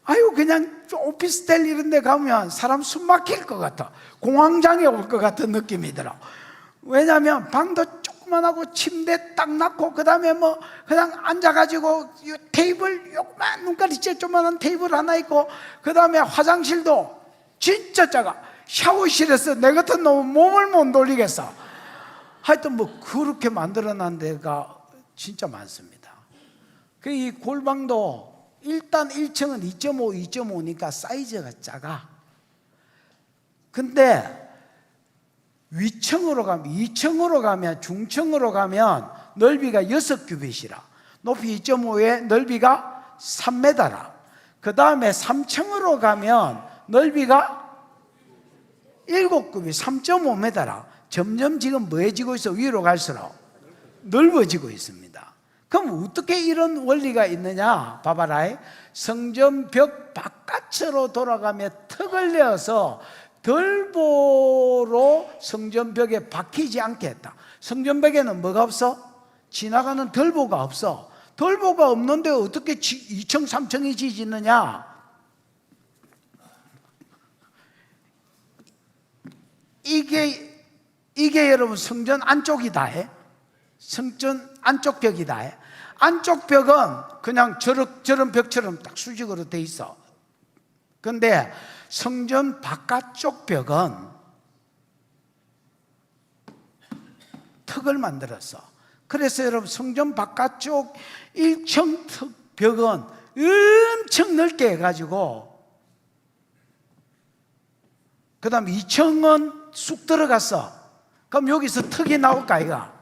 아유, 그냥 오피스텔 이런 데 가면 사람 숨 막힐 것 같아. 공황장애 올 것 같은 느낌이 들어. 왜냐하면 방도 조그만하고 침대 딱 놨고 그 다음에 뭐 그냥 앉아가지고 테이블, 요만 눈가리째 조그만한 테이블 하나 있고 그 다음에 화장실도 진짜 작아. 샤워실에서 내 같은 놈은 몸을 못 돌리겠어. 하여튼 뭐 그렇게 만들어놓은 데가 진짜 많습니다. 이 골방도 일단 1층은 2.5니까 사이즈가 작아. 근데 위층으로 가면, 2층으로 가면, 중층으로 가면 넓이가 6규빗이라, 높이 2.5에 넓이가 3m라. 그 다음에 3층으로 가면 넓이가 7규빗, 3.5m라. 점점 지금 뭐해지고 있어? 위로 갈수록 넓어지고 있습니다. 그럼 어떻게 이런 원리가 있느냐? 봐봐라. 성전 벽 바깥으로 돌아가며 턱을 내어서 덜보로 성전 벽에 박히지 않게 했다. 성전 벽에는 뭐가 없어? 지나가는 덜보가 없어. 덜보가 없는데 어떻게 2층 3층이 지지느냐? 이게 여러분 성전 안쪽이다 해. 성전 안쪽 벽이다 해. 안쪽 벽은 그냥 저런 벽처럼 딱 수직으로 돼 있어. 근데 성전 바깥쪽 벽은 턱을 만들었어. 그래서 여러분, 성전 바깥쪽 1층 벽은 엄청 넓게 해가지고 그 다음 2층은 쑥 들어갔어. 그럼 여기서 턱이 나올까 이가?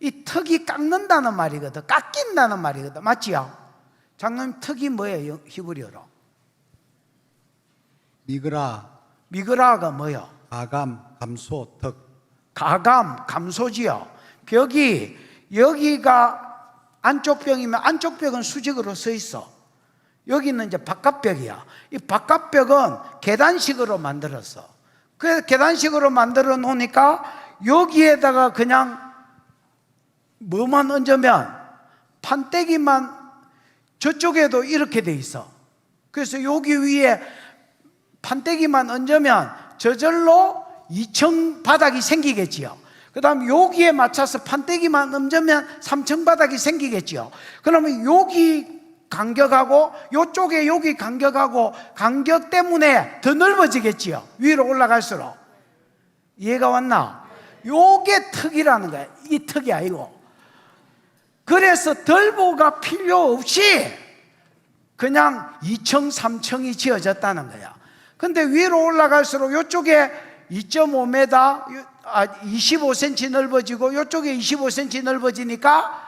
이 턱이 깎는다는 말이거든. 깎인다는 말이거든. 맞지요? 장로님 턱이 뭐예요? 히브리어로 미그라가 뭐요? 가감, 감소, 턱. 가감, 감소지요. 벽이 여기가 안쪽 벽이면 안쪽 벽은 수직으로 서 있어. 여기는 이제 바깥벽이야. 이 바깥벽은 계단식으로 만들었어. 그래서 계단식으로 만들어 놓으니까 여기에다가 그냥 뭐만 얹으면 판때기만 저쪽에도 이렇게 돼 있어. 그래서 여기 위에 판때기만 얹으면 저절로 2층 바닥이 생기겠지요. 그 다음 여기에 맞춰서 판때기만 얹으면 3층 바닥이 생기겠지요. 그러면 여기 간격하고 이쪽에 여기 간격하고 간격 때문에 더 넓어지겠지요. 위로 올라갈수록. 이해가 왔나? 요게 턱이라는 거야. 이 턱이 아니고. 그래서 덜보가 필요 없이 그냥 2층 3층이 지어졌다는 거야. 근데 위로 올라갈수록 이쪽에 2.5m 25cm 넓어지고 이쪽에 25cm 넓어지니까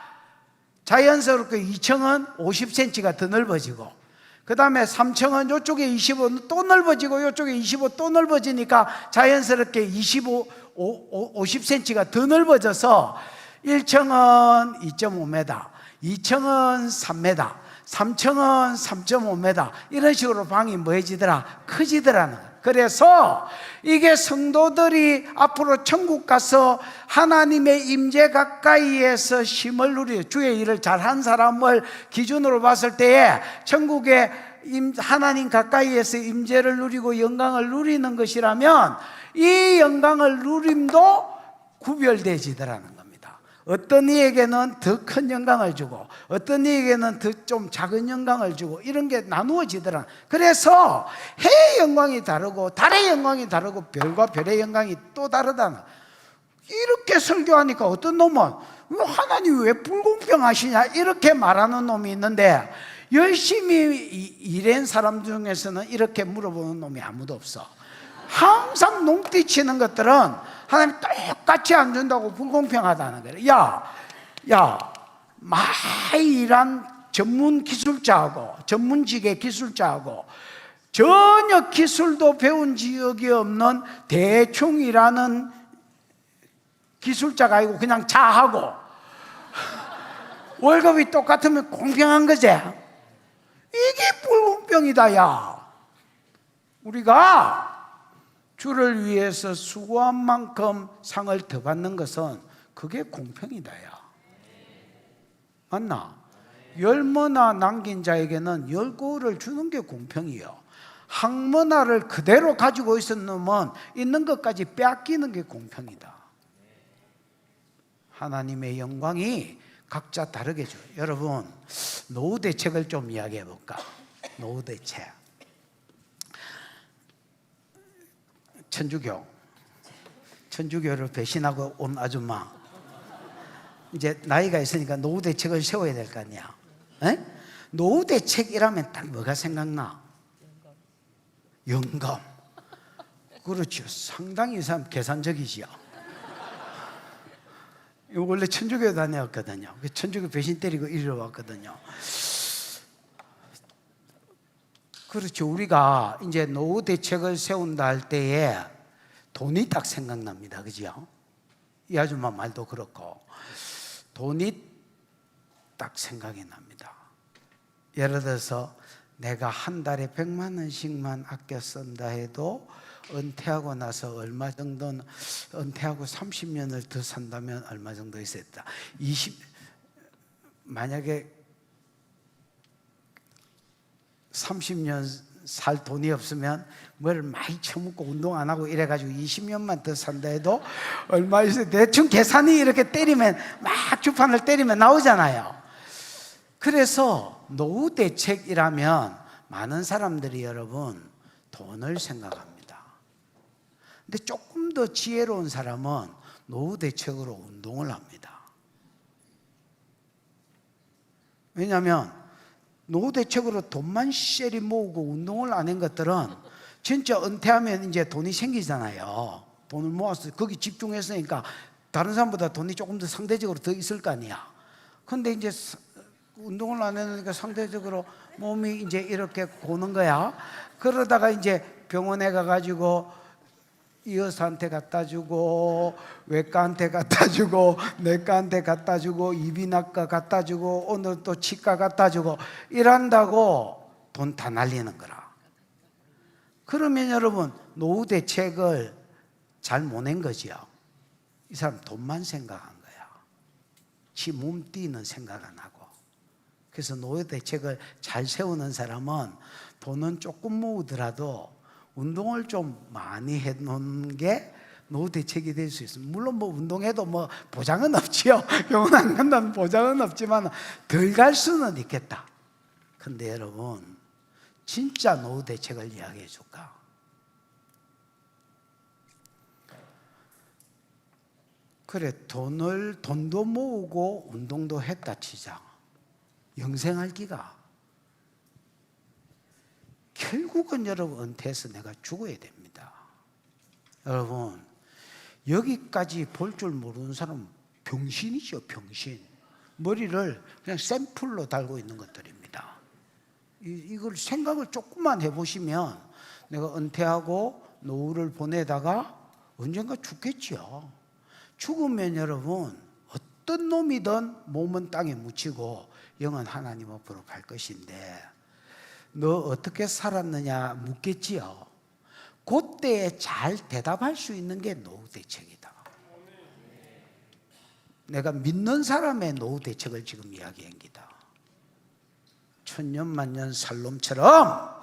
자연스럽게 2층은 50cm가 더 넓어지고 그 다음에 3층은 이쪽에 25 또 넓어지고 이쪽에 25 또 넓어지니까 자연스럽게 50cm가 더 넓어져서 1층은 2.5m, 2층은 3m, 3층은 3.5m 이런 식으로 방이 뭐해지더라? 커지더라는 거예요. 그래서 이게 성도들이 앞으로 천국 가서 하나님의 임재 가까이에서 쉼을 누리 주의 일을 잘한 사람을 기준으로 봤을 때에 천국에 하나님 가까이에서 임재를 누리고 영광을 누리는 것이라면 이 영광을 누림도 구별되지더라는 겁니다. 어떤 이에게는 더 큰 영광을 주고 어떤 이에게는 더 좀 작은 영광을 주고 이런 게 나누어지더라. 그래서 해의 영광이 다르고 달의 영광이 다르고 별과 별의 영광이 또 다르다. 이렇게 설교하니까 어떤 놈은 하나님 왜 불공평하시냐 이렇게 말하는 놈이 있는데 열심히 일한 사람 중에서는 이렇게 물어보는 놈이 아무도 없어. 항상 농띠치는 것들은 하나님 똑같이 안 준다고 불공평하다는 거예요. 야, 많이 일한 전문 기술자하고 전문직의 기술자하고 전혀 기술도 배운 적이 없는 대충 일하는 기술자가 아니고 그냥 자하고 월급이 똑같으면 공평한 거지. 이게 불공평이다. 야, 우리가 주를 위해서 수고한 만큼 상을 더 받는 것은 그게 공평이다. 야, 맞나? 10머나 남긴 자에게는 10고를 주는 게 공평이요. 한 머나를 그대로 가지고 있었는 놈은 있는 것까지 빼앗기는 게 공평이다. 하나님의 영광이 각자 다르게 줘요. 여러분, 노후 대책을 좀 이야기해 볼까? 노후 대책. 천주교를 배신하고 온 아줌마, 이제 나이가 있으니까 노후 대책을 세워야 될 거 아니야. 에? 노후 대책이라면 딱 뭐가 생각나? 영감. 그렇죠. 상당히 이 사람 계산적이지요. 원래 천주교 다녔거든요. 천주교 배신 때리고 이리로 왔거든요. 그렇죠. 우리가 이제 노후 대책을 세운다 할 때에 돈이 딱 생각납니다. 그죠? 이 아줌마 말도 그렇고 돈이 딱 생각이 납니다. 예를 들어서 내가 한 달에 100만 원씩만 아껴 쓴다 해도 은퇴하고 나서 얼마 정도는, 은퇴하고 30년을 더 산다면 얼마 정도 있었다. 만약에 30년 살 돈이 없으면 뭘 많이 처먹고 운동 안 하고 이래가지고 20년만 더 산다 해도 얼마 있어요. 대충 계산이 이렇게 때리면 막 주판을 때리면 나오잖아요. 그래서 노후 대책이라면 많은 사람들이 여러분 돈을 생각합니다. 근데 조금 더 지혜로운 사람은 노후 대책으로 운동을 합니다. 왜냐하면 노후 대책으로 돈만 쎄리 모으고 운동을 안 한 것들은 진짜 은퇴하면 이제 돈이 생기잖아요. 돈을 모아서 거기 집중했으니까 다른 사람보다 돈이 조금 더 상대적으로 더 있을 거 아니야. 근데 이제 운동을 안 했으니까 상대적으로 몸이 이제 이렇게 고는 거야. 그러다가 이제 병원에 가가지고 이 의사한테 갖다 주고 외과한테 갖다 주고 내과한테 갖다 주고 이비인후과 갖다 주고 오늘 또 치과 갖다 주고 이런다고 돈 다 날리는 거라. 그러면 여러분 노후 대책을 잘 못 낸 거지요. 이 사람 돈만 생각한 거야. 지 몸띠는 생각 안 하고. 그래서 노후 대책을 잘 세우는 사람은 돈은 조금 모으더라도 운동을 좀 많이 해놓는 게 노후 대책이 될 수 있습니다. 물론 뭐 운동해도 뭐 보장은 없지요. 병원 안 간다는 보장은 없지만 덜 갈 수는 있겠다. 근데 여러분 진짜 노후 대책을 이야기해 줄까? 그래 돈도 모으고 운동도 했다 치자. 영생할 기가 결국은 여러분 은퇴해서 내가 죽어야 됩니다. 여러분 여기까지 볼 줄 모르는 사람은 병신이죠. 병신. 머리를 그냥 샘플로 달고 있는 것들입니다. 이걸 생각을 조금만 해보시면 내가 은퇴하고 노후를 보내다가 언젠가 죽겠죠. 죽으면 여러분 어떤 놈이든 몸은 땅에 묻히고 영은 하나님 앞으로 갈 것인데 너 어떻게 살았느냐 묻겠지요. 그때에 잘 대답할 수 있는 게 노후 대책이다. 내가 믿는 사람의 노후 대책을 지금 이야기한 기다. 천년만년 살 놈처럼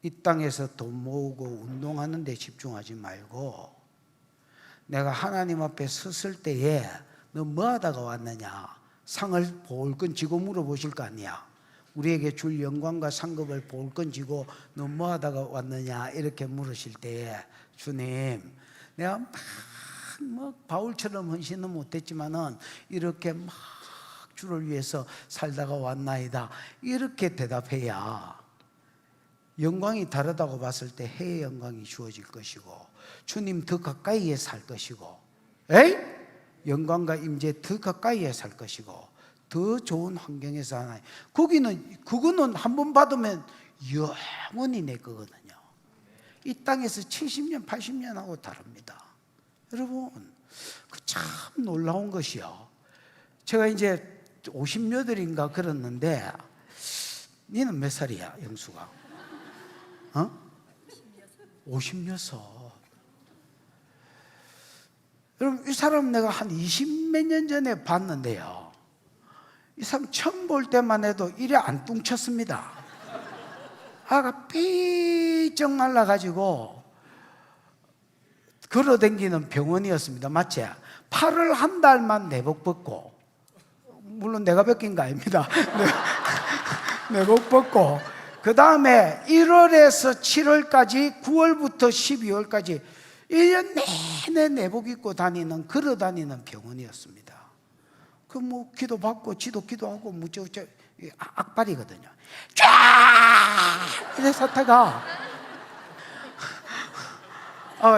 이 땅에서 돈 모으고 운동하는 데 집중하지 말고 내가 하나님 앞에 섰을 때에 너 뭐 하다가 왔느냐 상을 볼건 쥐고 물어보실 거 아니야. 우리에게 줄 영광과 상급을 볼건 쥐고 너 뭐 하다가 왔느냐 이렇게 물으실 때에 주님 내가 막 바울처럼 헌신은 못했지만은 이렇게 막 주를 위해서 살다가 왔나이다 이렇게 대답해야 영광이 다르다고 봤을 때 해의 영광이 주어질 것이고 주님 더 가까이에 살 것이고 에이? 영광과 임재 더 가까이에 살 것이고 더 좋은 환경에서 하나님 그거는 한 번 받으면 영원히 내 거거든요. 이 땅에서 70년 80년하고 다릅니다. 여러분 그 참 놀라운 것이요. 제가 이제 50여덟인가 그랬는데 니는 몇 살이야 영수가? 56. 여러분 이 사람 내가 한 20몇 년 전에 봤는데요. 이 사람 처음 볼 때만 해도 이래 안 뚱쳤습니다. 아가 삐쩍 말라가지고 걸어다니는 병원이었습니다. 맞지? 팔을 한 달만 내복 벗고 물론 내가 벗긴 거 아닙니다. 내복 벗고 그 다음에 1월에서 7월까지 9월부터 12월까지 1년 내내 내복 입고 다니는 걸어 다니는 병원이었습니다. 그 뭐 기도 받고 지도 기도하고 무저저 악발이거든요. 쫙 이래 사태가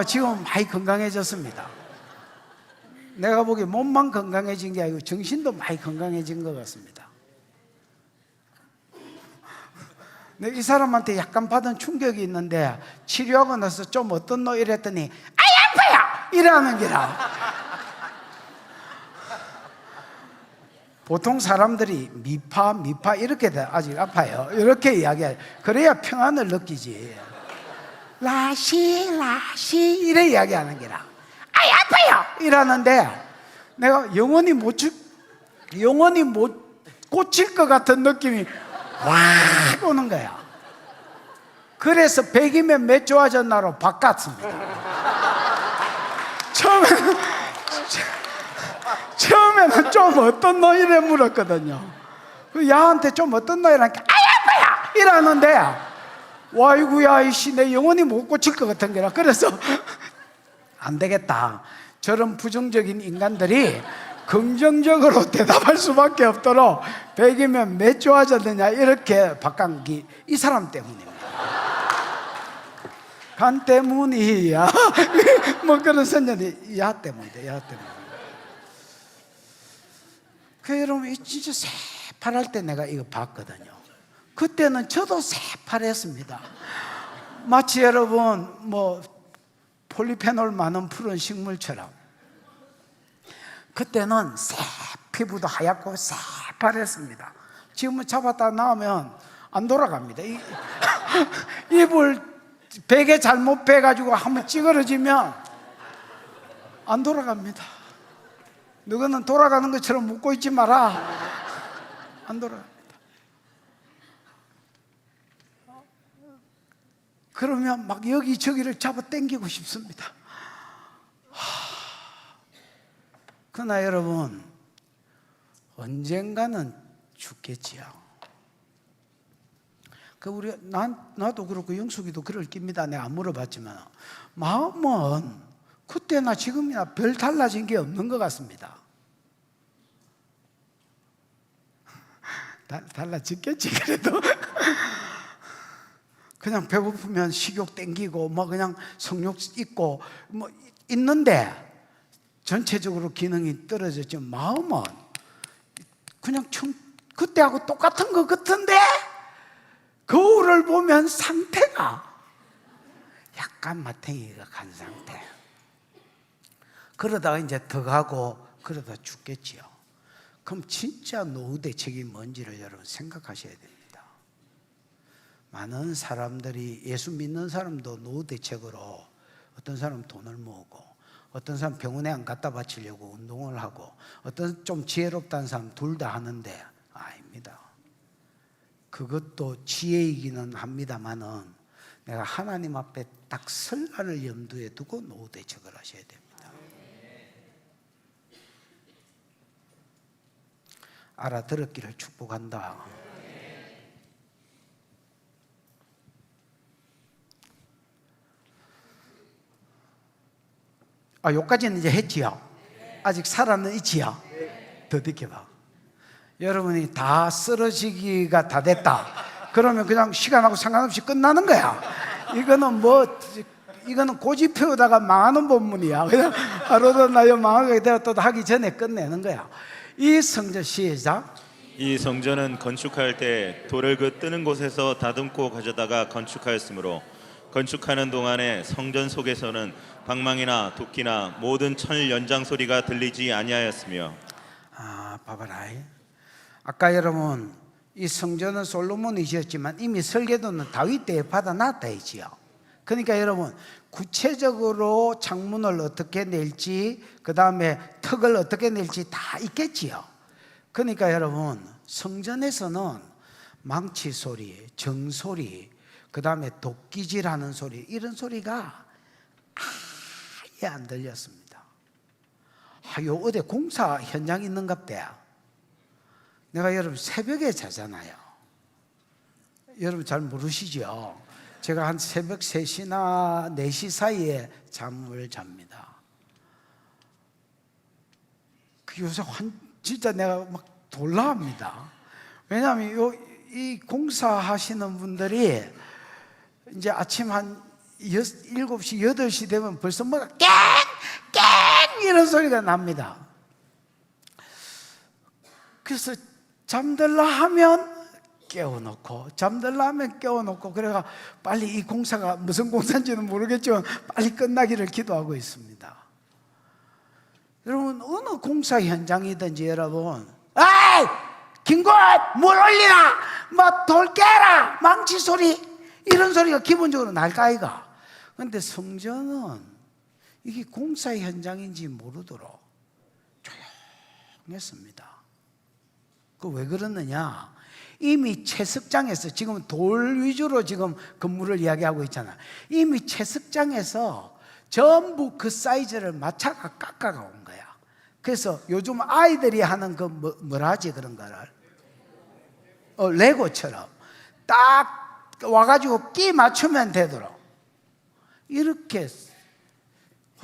지금 많이 건강해졌습니다. 내가 보기에 몸만 건강해진 게 아니고 정신도 많이 건강해진 것 같습니다. 이 사람한테 약간 받은 충격이 있는데 치료하고 나서 좀 어떤 너 이랬더니 아이 아파요 이러는 기라. 보통 사람들이 미파 이렇게 아직 아파요 이렇게 이야기해요. 그래야 평안을 느끼지. 라시 이래 이야기하는 기라. 아이 아파요 이러는데 내가 영원히 못 고칠 것 같은 느낌이 확 오는 거야. 그래서 100이면 몇 좋아졌나로 바꿨습니다. 처음에는 좀 어떤 노이래 물었거든요. 야한테 좀 어떤 노이라니까 아이 아파요 이러는데 와이구야 이씨 내 영원히 못 고칠 것 같은 거라. 그래서 안 되겠다. 저런 부정적인 인간들이 긍정적으로 대답할 수밖에 없도록 100이면 몇 좋아졌느냐 이렇게 바꾼 이 사람 때문입니다. 간 때문이야. 뭐 그런 선전이 야 때문이다. 야 때문에. 그 여러분 진짜 새파랄 때 내가 이거 봤거든요. 그때는 저도 새파랬습니다. 마치 여러분 뭐 폴리페놀 많은 푸른 식물처럼 그때는 피부도 하얗고 새파랬습니다. 지금은 잡았다 나오면 안 돌아갑니다. 입을 베개 잘못 베가지고 한번 찌그러지면 안 돌아갑니다. 너는 돌아가는 것처럼 묶고 있지 마라. 안 돌아갑니다. 그러면 막 여기저기를 잡아 당기고 싶습니다. 그러나 여러분 언젠가는 죽겠지요. 그 우리 나도 그렇고 영숙이도 그럴 깁니다. 내가 안 물어봤지만 마음은 그때나 지금이나 별 달라진 게 없는 것 같습니다. 달라졌겠지 그래도. 그냥 배고프면 식욕 땡기고 뭐 그냥 성욕 있고 뭐 있는데 전체적으로 기능이 떨어졌죠. 마음은 그냥 그때하고 똑같은 것 같은데 거울을 보면 상태가 약간 마탱이가 간 상태. 그러다가 이제 더 가고 그러다 죽겠지요. 그럼 진짜 노후 대책이 뭔지를 여러분 생각하셔야 됩니다. 많은 사람들이 예수 믿는 사람도 노후 대책으로 어떤 사람 돈을 모으고 어떤 사람 병원에 안 갖다 바치려고 운동을 하고 어떤 좀 지혜롭다는 사람 둘 다 하는데 아닙니다. 그것도 지혜이기는 합니다만은 내가 하나님 앞에 딱 설 날을 염두에 두고 노후 대책을 하셔야 됩니다. 알아들었기를 축복한다. 요까지는 이제 했지요. 아직 살아는 있지요. 더 느껴봐. 여러분이 다 쓰러지기가 다 됐다. 그러면 그냥 시간하고 상관없이 끝나는 거야. 이거는 고집 피우다가 망하는 본문이야. 그냥 하루도 나요 망하게 되어 또 하기 전에 끝내는 거야. 이 성전 시작. 이 성전은 건축할 때 돌을 그 뜨는 곳에서 다듬고 가져다가 건축하였으므로 건축하는 동안에 성전 속에서는 방망이나 도끼나 모든 철 연장 소리가 들리지 아니하였으며. 봐봐라. 아까 여러분 이 성전은 솔로몬이 지었지만 이미 설계도는 다윗 때에 받아놨다 했지요. 그러니까 여러분 구체적으로 창문을 어떻게 낼지 그 다음에 턱을 어떻게 낼지 다 있겠지요. 그러니까 여러분 성전에서는 망치 소리, 정 소리, 그 다음에 도끼질하는 소리 이런 소리가 아예 안 들렸습니다. 요 어디 공사 현장 있는갑대요. 내가 여러분 새벽에 자잖아요. 여러분 잘 모르시죠? 제가 한 새벽 3시나 4시 사이에 잠을 잡니다. 요새 진짜 내가 막 놀랍니다. 왜냐하면 이 공사하시는 분들이 이제 아침 한 7시, 8시 되면 벌써 뭐가 깽! 깽! 이런 소리가 납니다. 그래서 잠들라 하면 깨워놓고 잠들라 하면 깨워놓고 그래가 빨리 이 공사가 무슨 공사인지는 모르겠지만 빨리 끝나기를 기도하고 있습니다. 여러분 어느 공사 현장이든지 여러분 아이! 김곳! 물 올리라! 뭐 돌 깨라! 망치 소리! 이런 소리가 기본적으로 날까 아이가. 그런데 성전은 이게 공사 현장인지 모르도록 조용했습니다. 그 왜 그러느냐? 이미 채석장에서 지금 돌 위주로 지금 건물을 이야기하고 있잖아. 이미 채석장에서 전부 그 사이즈를 맞춰가 깎아가 온 거야. 그래서 요즘 아이들이 하는 그 뭐라 하지 그런 거를 레고처럼 딱 와가지고 끼 맞추면 되도록 이렇게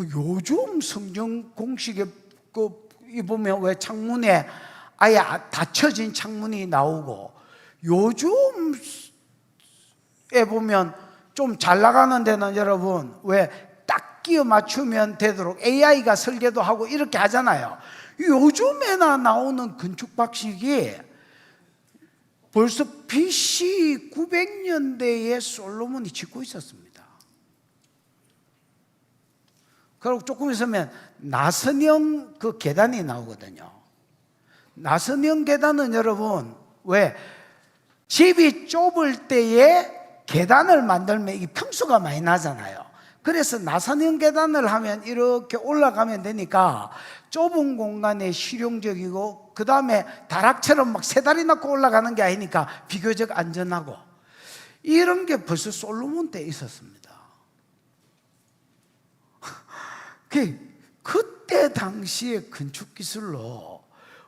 요즘 성전 공식의 이 보면 왜 창문에 아예 닫혀진 창문이 나오고, 요즘에 보면 좀 잘 나가는 데는 여러분 왜 딱 끼워 맞추면 되도록 AI가 설계도 하고 이렇게 하잖아요. 요즘에나 나오는 건축 방식이 벌써 BC 900년대에 솔로몬이 짓고 있었습니다. 그리고 조금 있으면 나선형 그 계단이 나오거든요. 나선형 계단은 여러분 왜 집이 좁을 때에 계단을 만들면 이게 평수가 많이 나잖아요. 그래서 나선형 계단을 하면 이렇게 올라가면 되니까 좁은 공간에 실용적이고, 그 다음에 다락처럼 막 세 다리 놓고 올라가는 게 아니니까 비교적 안전하고, 이런 게 벌써 솔로몬 때 있었습니다. 그때 당시의 건축 기술로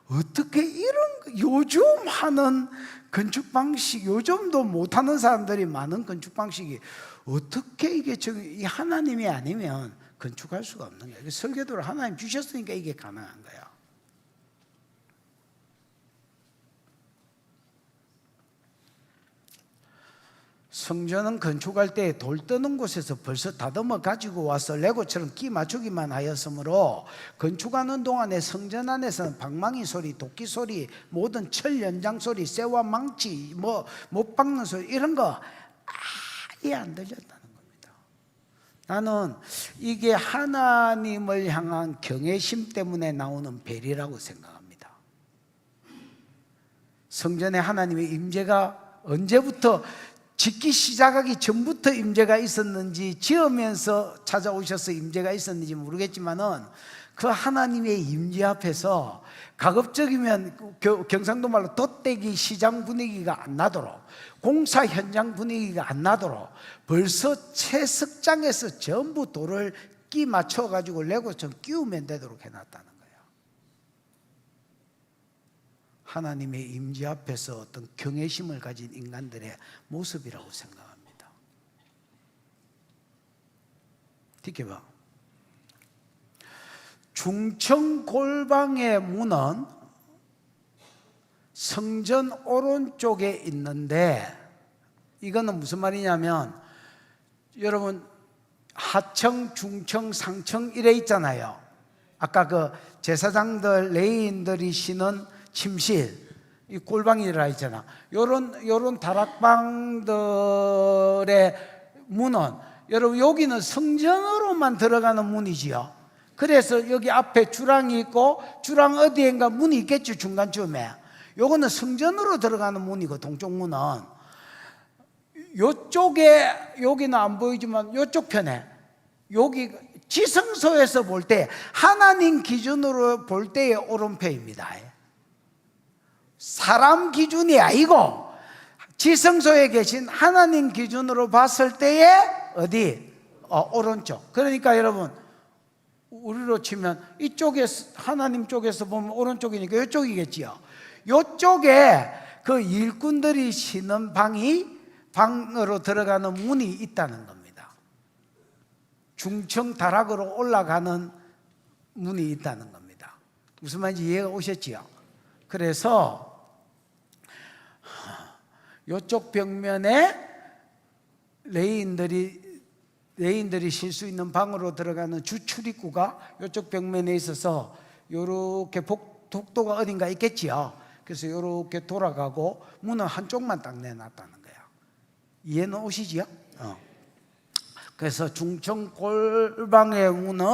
어떻게 이런 요즘 하는 건축 방식, 요즘도 못하는 사람들이 많은 건축 방식이 어떻게 이게 이 하나님이 아니면 건축할 수가 없는 거예요. 설계도를 하나님 주셨으니까 이게 가능한 거예요. 성전은 건축할 때 돌 뜨는 곳에서 벌써 다듬어 가지고 와서 레고처럼 끼 맞추기만 하였으므로 건축하는 동안에 성전 안에서는 방망이 소리, 도끼 소리, 모든 철 연장 소리, 쇠와 망치, 못 박는 소리, 이런 거 아예 안 들렸다는 겁니다. 나는 이게 하나님을 향한 경외심 때문에 나오는 벨이라고 생각합니다. 성전에 하나님의 임재가 언제부터, 짓기 시작하기 전부터 임재가 있었는지, 지으면서 찾아오셔서 임재가 있었는지 모르겠지만은 그 하나님의 임재 앞에서 가급적이면 경상도 말로 덧대기 시장 분위기가 안 나도록, 공사 현장 분위기가 안 나도록 벌써 채석장에서 전부 돌을 끼 맞춰 가지고 레고처럼 끼우면 되도록 해놨다는 거예요. 하나님의 임재 앞에서 어떤 경외심을 가진 인간들의 모습이라고 생각합니다. 뒤켜봐. 중청 골방의 문은 성전 오른쪽에 있는데, 이거는 무슨 말이냐면, 여러분 하청, 중청, 상청 이래 있잖아요. 아까 그 제사장들, 레위인들이 쉬는 침실, 이 골방이라 했잖아. 요런 다락방들의 문은, 여러분 여기는 성전으로만 들어가는 문이지요. 그래서 여기 앞에 주랑이 있고, 주랑 어디엔가 문이 있겠죠, 중간쯤에. 요거는 성전으로 들어가는 문이고, 동쪽 문은 요쪽에, 여기는 안 보이지만 요쪽 편에, 여기 지성소에서 볼 때, 하나님 기준으로 볼 때의 오른편입니다. 사람 기준이 아니고 지성소에 계신 하나님 기준으로 봤을 때의 어디? 오른쪽. 그러니까 여러분, 우리로 치면 이쪽에 하나님 쪽에서 보면 오른쪽이니까 이쪽이겠지요. 이쪽에 그 일꾼들이 쉬는 방으로 들어가는 문이 있다는 겁니다. 중청 다락으로 올라가는 문이 있다는 겁니다. 무슨 말인지 이해가 오셨지요? 그래서 이쪽 벽면에 레위인들이 쉴 수 있는 방으로 들어가는 주 출입구가 이쪽 벽면에 있어서 이렇게 복도가 어딘가 있겠지요. 그래서 이렇게 돌아가고 문은 한쪽만 딱 내놨다는 거야. 이해는 오시지요? 그래서 중청 골방의 문은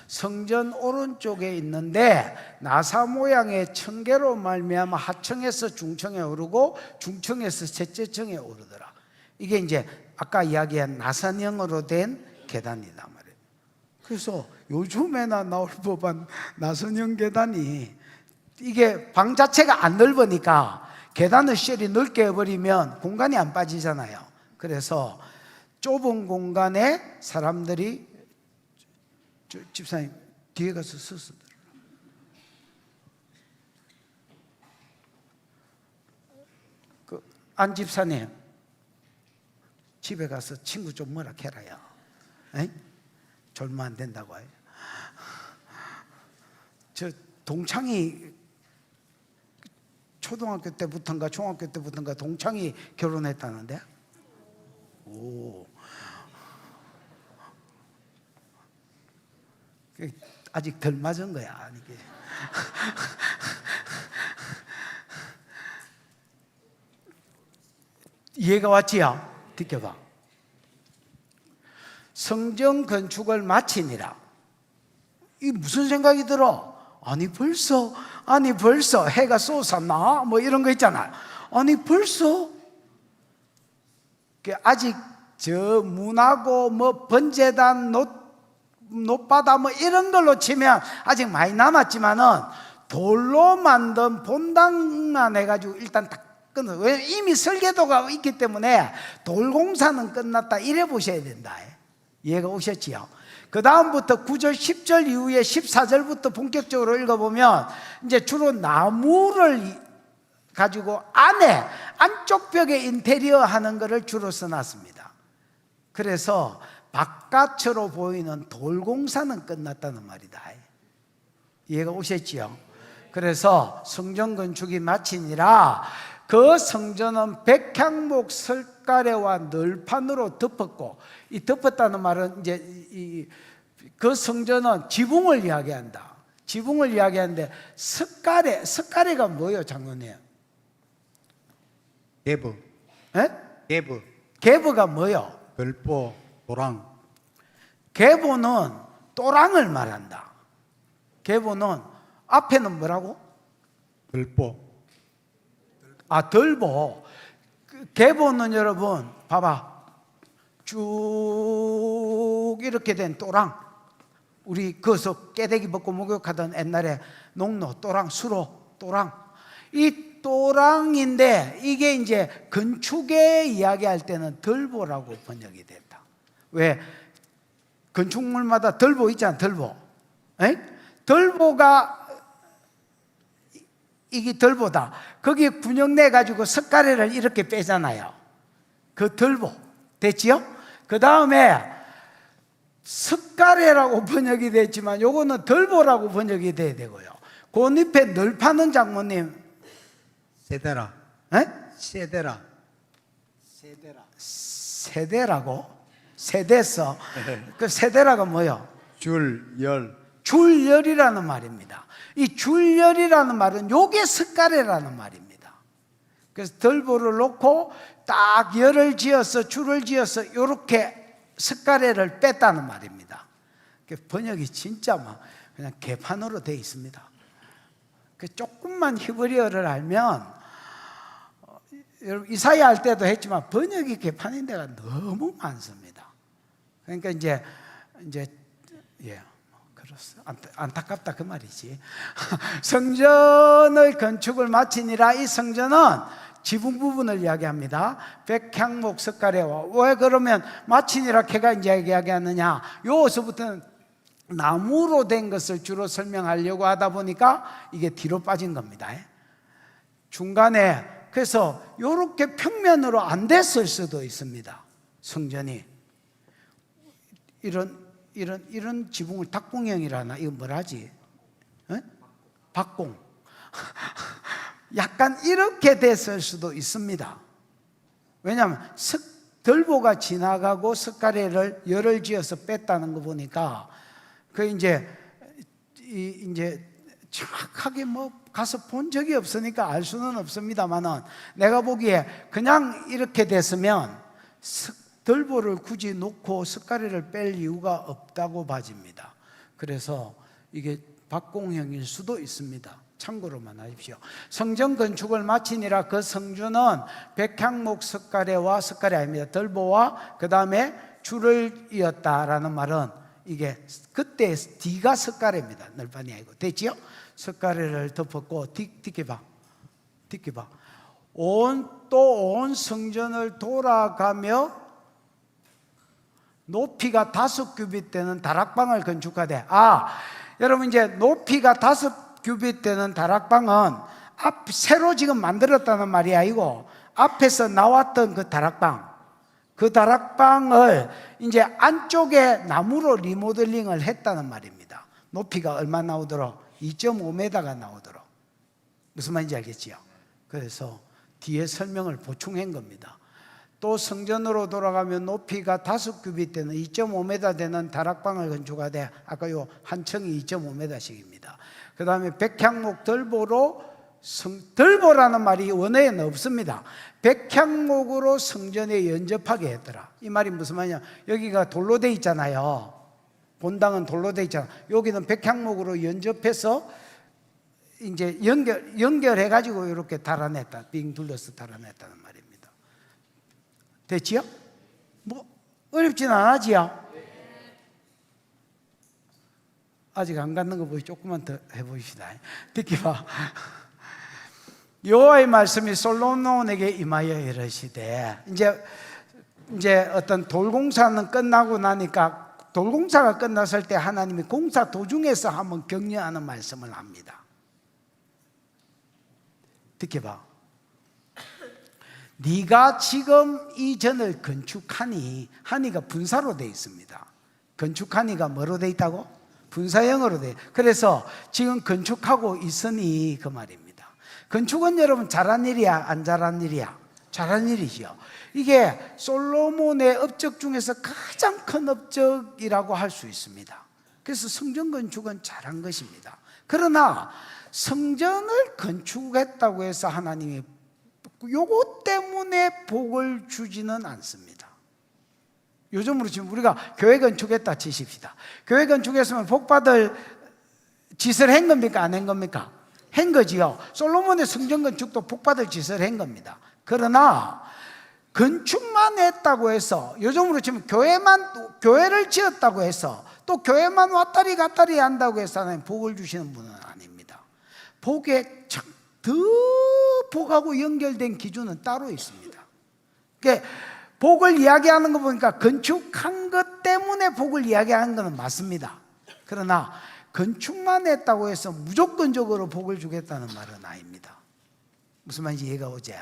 성전 오른쪽에 있는데, 나사 모양의 청계로 말미암아 하청에서 중청에 오르고 중청에서 셋째 층에 오르더라. 이게 이제 아까 이야기한 나선형으로 된 계단이다 말이에요. 그래서 요즘에나 나올 법한 나선형 계단이, 이게 방 자체가 안 넓으니까 계단을 쉘이 넓게 해버리면 공간이 안 빠지잖아요. 그래서 좁은 공간에 사람들이, 집사님 뒤에 가서 서서 들어. 안 집사님, 집에 가서 친구 좀 뭐라 해라요. 졸면 안 된다고 해요. 동창이 초등학교 때부터인가 중학교 때부터인가 동창이 결혼했다는데? 오. 아직 덜 맞은 거야. 이게. 이해가 왔지요? 느껴봐. 성전 건축을 마치니라. 이 무슨 생각이 들어? 아니 벌써 해가 솟았나? 뭐 이런 거 있잖아요. 아니 벌써? 아직 저 문하고 뭐 번제단 노바다 뭐 이런 걸로 치면 아직 많이 남았지만은 돌로 만든 본당만 해가지고 일단 딱 끊어. 왜? 이미 설계도가 있기 때문에 돌공사는 끝났다 이래 보셔야 된다. 이해가 오셨지요? 그 다음부터 9절 10절 이후에 14절부터 본격적으로 읽어보면 이제 주로 나무를 가지고 안쪽 벽에 인테리어 하는 것을 주로 써놨습니다. 그래서 바깥으로 보이는 돌공사는 끝났다는 말이다. 이해가 오셨지요? 그래서 성전 건축이 마치니라 그 성전은 백향목 설가래와 널판으로 덮었고, 이 덮었다는 말은 이제 그 성전은 지붕을 이야기한다. 지붕을 이야기하는데 석가래가 뭐예요, 장로님? 계부. 에? 계부. 계부가 뭐예요? 별보 도랑. 계보는 또랑을 말한다. 계보는 앞에는 뭐라고? 별보. 덜보. 계보는 여러분 봐봐, 쭉 이렇게 된 또랑, 우리 거기서 깨대기 먹고 목욕하던 옛날에 농로, 또랑, 수로, 또랑, 이 또랑인데 이게 이제 건축에 이야기할 때는 덜보라고 번역이 된다. 왜? 건축물마다 덜보 있잖아, 덜보. 에? 덜보가 이게 덜보다. 거기에 군역 내 가지고 석가래를 이렇게 빼잖아요. 그 덜보 됐지요? 그 다음에 석가래라고 번역이 됐지만 요거는 덜보라고 번역이 돼야 되고요. 그 옆에 널파는 장모님 세대라. 에? 세대라. 세대라고? 세대서. 그 세대라가 뭐요? 줄, 줄열이라는 말입니다. 이 줄열이라는 말은 요게 석가래라는 말입니다. 그래서 덜보를 놓고 딱 열을 지어서 줄을 지어서 요렇게 석가래를 뺐다는 말입니다. 번역이 진짜 막 그냥 개판으로 되어 있습니다. 조금만 히브리어를 알면, 여러분 이사야 할 때도 했지만 번역이 개판인 데가 너무 많습니다. 그러니까 이제 예, 안타깝다 그 말이지. 성전의 건축을 마치니라. 이 성전은 지붕 부분을 이야기합니다. 백향목 석가래와. 왜 그러면 마치니라 걔가 이제 이야기하느냐? 요서부터는 나무로 된 것을 주로 설명하려고 하다 보니까 이게 뒤로 빠진 겁니다. 중간에. 그래서 이렇게 평면으로 안 됐을 수도 있습니다. 성전이 이런 지붕을 닭봉형이라나 이거 뭐라지? 박공. 약간 이렇게 됐을 수도 있습니다. 왜냐하면 덜보가 지나가고 석가래를 열을 지어서 뺐다는 거 보니까 그 이제 정확하게 뭐 가서 본 적이 없으니까 알 수는 없습니다만은 내가 보기에 그냥 이렇게 됐으면 덜보를 굳이 놓고 석가래를 뺄 이유가 없다고 봐집니다. 그래서 이게 박공형일 수도 있습니다. 참고로만 하십시오. 성전 건축을 마치니라. 그 성전은 백향목 석가래와, 석가래 아닙니다, 덜보와 그 다음에 줄을 이었다라는 말은 이게 그때 뒤가 석가래입니다. 널판이 아니고. 됐지요? 석가래를 덮었고 뒷기봐. 온 성전을 돌아가며 높이가 5규빗 되는 다락방을 건축하되. 여러분 이제 높이가 5규빗 되는 다락방은 새로 지금 만들었다는 말이 아니고 앞에서 나왔던 그 다락방을 이제 안쪽에 나무로 리모델링을 했다는 말입니다. 높이가 얼마 나오도록? 2.5m가 나오도록. 무슨 말인지 알겠지요? 그래서 뒤에 설명을 보충한 겁니다. 또 성전으로 돌아가면 높이가 5규빗 되는 2.5m 되는 다락방을 건축하되, 아까 요 한 층이 2.5m씩입니다. 그 다음에 백향목 덜보로 덜보라는 말이 원어에는 없습니다. 백향목으로 성전에 연접하게 했더라. 이 말이 무슨 말이냐? 여기가 돌로 돼 있잖아요. 본당은 돌로 돼 있잖아. 여기는 백향목으로 연접해서 이제 연결해 가지고 이렇게 달아냈다. 빙 둘러서 달아냈다는 말입니다. 됐지요? 뭐 어렵진 않았지요? 아직 안 갖는 거 보이. 조금만 더 해보시다. 듣기 봐. 여호와의 말씀이 솔로몬에게 임하여 이르시되, 이제 어떤 돌공사는 끝나고 나니까, 돌공사가 끝났을 때 하나님이 공사 도중에서 한번 격려하는 말씀을 합니다. 듣게 봐. 네가 지금 이 전을 건축하니, 하니가 분사로 되어 있습니다. 건축하니가 뭐로 되어 있다고? 분사형으로 되어. 그래서 지금 건축하고 있으니 그 말입니다. 건축은 여러분 잘한 일이야, 안 잘한 일이야? 잘한 일이죠. 이게 솔로몬의 업적 중에서 가장 큰 업적이라고 할 수 있습니다. 그래서 성전 건축은 잘한 것입니다. 그러나 성전을 건축했다고 해서 하나님이 요것 때문에 복을 주지는 않습니다. 요즘으로 지금 우리가 교회 건축했다 치십시다. 교회 건축했으면 복 받을 짓을 한 겁니까? 안 한 겁니까? 한 거지요. 솔로몬의 성전 건축도 복 받을 짓을 한 겁니다. 그러나 건축만 했다고 해서, 요즘으로 치면 교회를 지었다고 해서 또 교회만 왔다리 갔다리 한다고 해서 하나님 복을 주시는 분은 아닙니다. 복에 더 복하고 연결된 기준은 따로 있습니다. 그러니까 복을 이야기하는 거 보니까 건축한 것 때문에 복을 이야기하는 것은 맞습니다. 그러나 건축만 했다고 해서 무조건적으로 복을 주겠다는 말은 아닙니다. 무슨 말인지 이해가 오죠?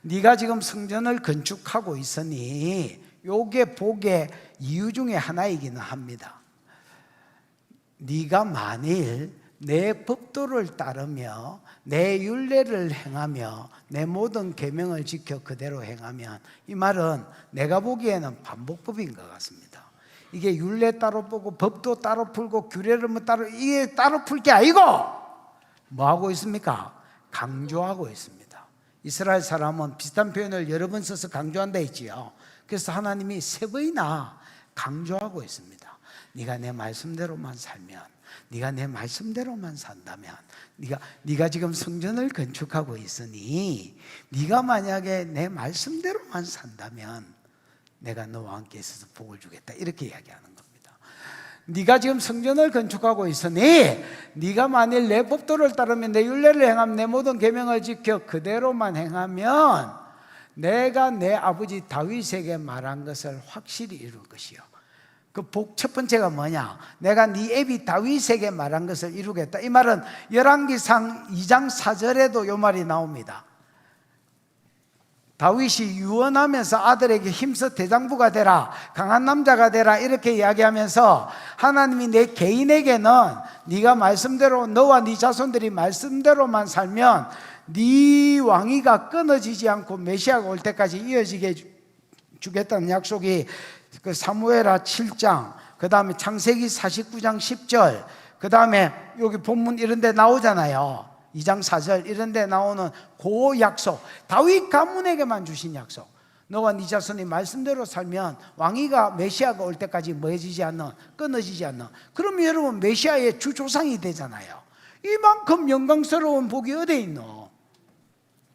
네가 지금 성전을 건축하고 있으니 요게 복의 이유 중에 하나이기는 합니다. 네가 만일 내 법도를 따르며 내 율례를 행하며 내 모든 계명을 지켜 그대로 행하면, 이 말은 내가 보기에는 반복법인 것 같습니다. 이게 율례 따로 보고 법도 따로 풀고 규례를 뭐 따로, 이게 따로 풀 게 아니고 뭐 하고 있습니까? 강조하고 있습니다. 이스라엘 사람은 비슷한 표현을 여러 번 써서 강조한다 했지요. 그래서 하나님이 3번이나 강조하고 있습니다. 네가 내 말씀대로만 살면, 네가 내 말씀대로만 산다면, 네가 지금 성전을 건축하고 있으니 네가 만약에 내 말씀대로만 산다면 내가 너와 함께 있어서 복을 주겠다, 이렇게 이야기하는 겁니다. 네가 지금 성전을 건축하고 있으니 네가 만일 내 법도를 따르면, 내 율례를 행하면, 내 모든 계명을 지켜 그대로만 행하면 내가 내 아버지 다윗에게 말한 것을 확실히 이룰 것이요. 그 복 첫 번째가 뭐냐? 내가 네 애비 다윗에게 말한 것을 이루겠다. 이 말은 열왕기상 2장 4절에도 이 말이 나옵니다. 다윗이 유언하면서 아들에게 힘써 대장부가 되라, 강한 남자가 되라, 이렇게 이야기하면서 하나님이 내 개인에게는 네가 말씀대로, 너와 네 자손들이 말씀대로만 살면 네 왕위가 끊어지지 않고 메시아가 올 때까지 이어지게 주겠다는 약속이 그 사무엘하 7장, 그 다음에 창세기 49장 10절, 그 다음에 여기 본문 이런 데 나오잖아요. 2장 4절 이런 데 나오는 그 약속, 다윗 가문에게만 주신 약속. 너와 네 자손이 말씀대로 살면 왕위가, 메시아가 올 때까지 뭐해지지 않는, 끊어지지 않는. 그러면 여러분 메시아의 주조상이 되잖아요. 이만큼 영광스러운 복이 어디에 있노?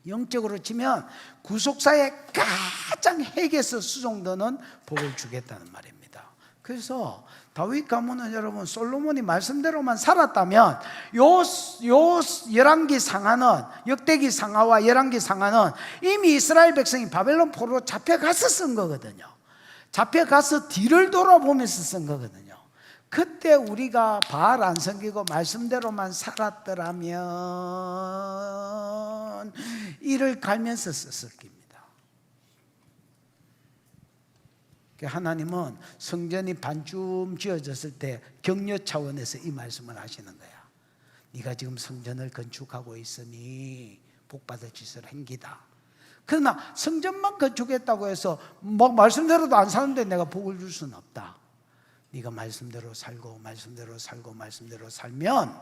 영적으로 치면 구속사의 가장 핵에서 수종되는 복을 주겠다는 말입니다. 그래서 다윗 가문은 여러분 솔로몬이 말씀대로만 살았다면 요 열왕기 상하는, 역대기 상하와 열왕기 상하는 이미 이스라엘 백성이 바벨론 포로로 잡혀가서 쓴 거거든요. 잡혀가서 뒤를 돌아보면서 쓴 거거든요. 그때 우리가 바알 안 섬기고 말씀대로만 살았더라면 이를 갈면서 썼을 겁니다. 하나님은 성전이 반쯤 지어졌을 때 격려 차원에서 이 말씀을 하시는 거야. 네가 지금 성전을 건축하고 있으니 복받을 짓을 행기다. 그러나 성전만 건축했다고 해서 막 말씀대로도 안 사는데 내가 복을 줄 수는 없다. 네가 말씀대로 살고 말씀대로 살고 말씀대로 살면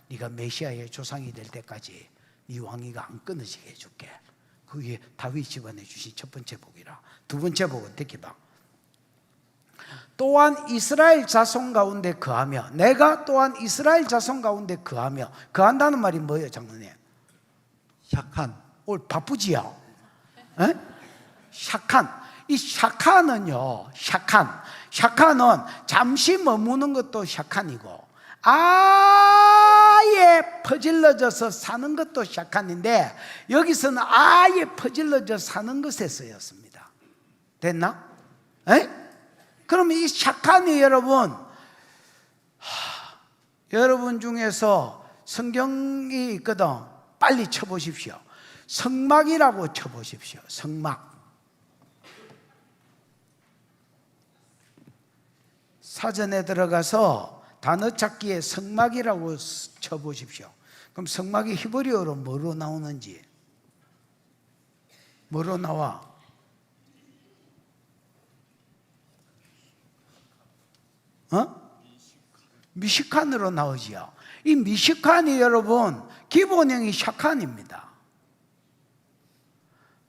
네가 메시아의 조상이 될 때까지 네 왕위가 안 끊어지게 해줄게. 그게 다윗 집안에 주신 첫 번째 복이라. 두 번째 복은 듣기 봐. 또한 이스라엘 자손 가운데 거하며, 내가 또한 이스라엘 자손 가운데 거하며. 거한다는 말이 뭐예요, 장로님? 샥한. 오늘 바쁘지요? 에? 샤칸. 이 샤칸은요, 샤칸은 잠시 머무는 것도 샤칸이고, 아예 퍼질러져서 사는 것도 샤칸인데, 여기서는 아예 퍼질러져 사는 것에 쓰였습니다. 됐나? 에? 그러면 이 샤칸이 여러분 중에서 성경이 있거든. 빨리 쳐보십시오. 성막이라고 쳐보십시오. 성막. 사전에 들어가서 단어 찾기에 성막이라고 쳐보십시오. 그럼 성막이 히브리어로 뭐로 나오는지, 뭐로 나와? 미시칸으로 나오지요. 이 미시칸이 여러분 기본형이 샤칸입니다.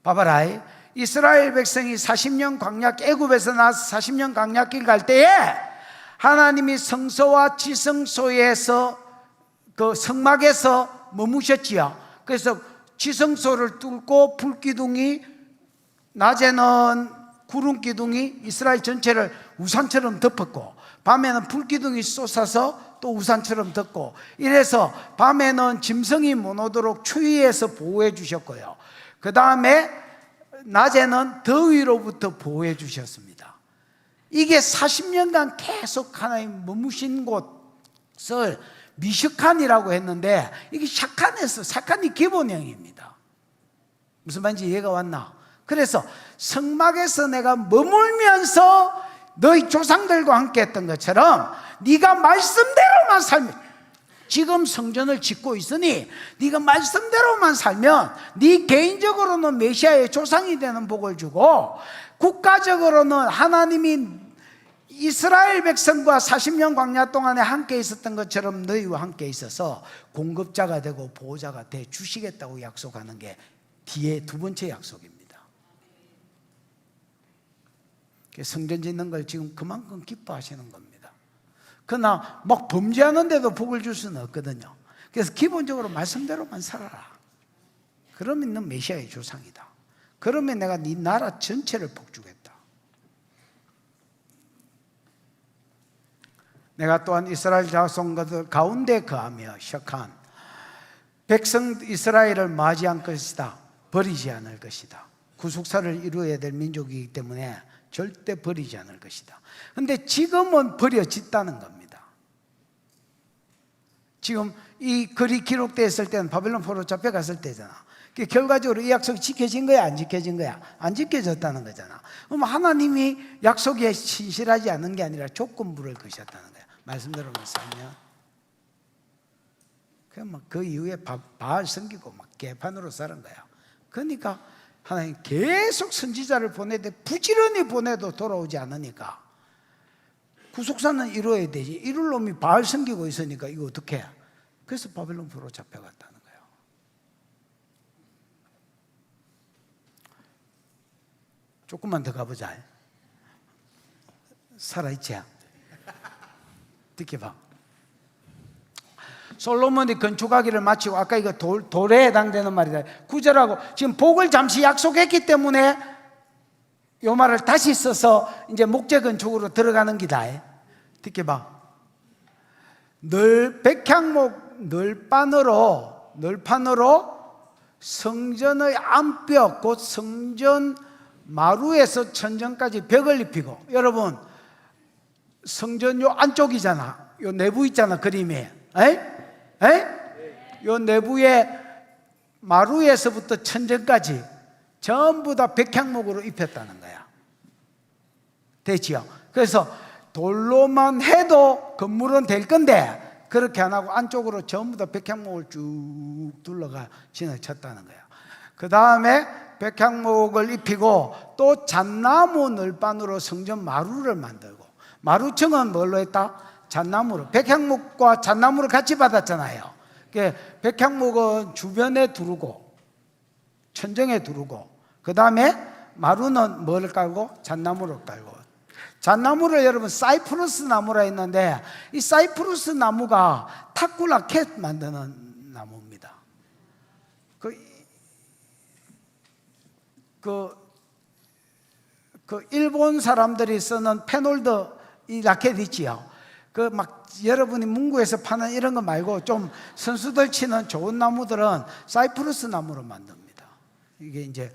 봐봐라. 이스라엘 백성이 40년 광야, 애굽에서 나와서 40년 광야길 갈 때에 하나님이 성소와 지성소에서 그 성막에서 머무셨지요. 그래서 지성소를 뚫고 불기둥이, 낮에는 구름 기둥이 이스라엘 전체를 우산처럼 덮었고, 밤에는 불기둥이 솟아서 또 우산처럼 덮고, 이래서 밤에는 짐승이 못 오도록 추위에서 보호해 주셨고요. 그 다음에 낮에는 더위로부터 보호해 주셨습니다. 이게 40년간 계속 하나님 머무신 곳을 미슈칸이라고 했는데, 이게 샤칸이 기본형입니다. 무슨 말인지 이해가 왔나? 그래서 성막에서 내가 머물면서 너희 조상들과 함께 했던 것처럼 네가 말씀대로만 살면, 지금 성전을 짓고 있으니 네가 말씀대로만 살면 네 개인적으로는 메시아의 조상이 되는 복을 주고, 국가적으로는 하나님이 이스라엘 백성과 40년 광야 동안에 함께 있었던 것처럼 너희와 함께 있어서 공급자가 되고 보호자가 돼 주시겠다고 약속하는 게 뒤에 두 번째 약속입니다. 성전 짓는 걸 지금 그만큼 기뻐하시는 겁니다. 그러나 막 범죄하는데도 복을 줄 수는 없거든요. 그래서 기본적으로 말씀대로만 살아라. 그러면 넌 메시아의 조상이다. 그러면 내가 네 나라 전체를 복주겠다. 내가 또한 이스라엘 자손들 가운데 거하며, 샤칸, 백성 이스라엘을 맞이한 것이다. 버리지 않을 것이다. 구속사를 이루어야 될 민족이기 때문에 절대 버리지 않을 것이다. 그런데 지금은 버려졌다는 겁니다. 지금 이 글이 기록되었을 때는 바벨론 포로 잡혀갔을 때잖아. 결과적으로 이 약속이 지켜진 거야, 안 지켜진 거야? 안 지켜졌다는 거잖아. 그럼 하나님이 약속에 신실하지 않은 게 아니라 조건부를 거셨다는 거야. 말씀대로만 살면. 그냥 그 이후에 바알 섬기고 막 개판으로 사는 거야. 그러니까 하나님 계속 선지자를 보내되 부지런히 보내도 돌아오지 않으니까 구속사는 이루어야 되지. 이룰 놈이 바알 섬기고 있으니까 이거 어떻게 해? 그래서 바벨론 포로 잡혀갔다는 거예요. 조금만 더 가보자. 살아있지? 듣게 봐. 솔로몬이 건축하기를 마치고, 아까 이거 돌에 해당되는 말이다. 9절하고 지금 복을 잠시 약속했기 때문에 요 말을 다시 써서 이제 목재 건축으로 들어가는 기다. 듣게 봐. 백향목 널판으로 성전의 안벽, 곧 성전 마루에서 천정까지 벽을 입히고, 여러분 성전 요 안쪽이잖아. 요 내부 있잖아, 그림이. 요 내부에 마루에서부터 천정까지 전부 다 백향목으로 입혔다는 거야. 됐지요? 그래서 돌로만 해도 건물은 될 건데 그렇게 안 하고 안쪽으로 전부 다 백향목을 쭉 둘러가 지나쳤다는 거예요. 그 다음에 백향목을 입히고 또 잣나무 널판으로 성전 마루를 만들고, 마루층은 뭘로 했다? 잣나무로. 백향목과 잣나무를 같이 받았잖아요. 백향목은 주변에 두르고 천정에 두르고, 그 다음에 마루는 뭘 깔고? 잣나무를 깔고. 잣나무를 여러분 사이프러스 나무라 했는데, 이 사이프러스 나무가 타쿠라켓 만드는 나무입니다. 일본 사람들이 쓰는 페놀드 이 라켓 있지요. 여러분이 문구에서 파는 이런 거 말고 좀 선수들 치는 좋은 나무들은 사이프러스 나무로 만듭니다. 이게 이제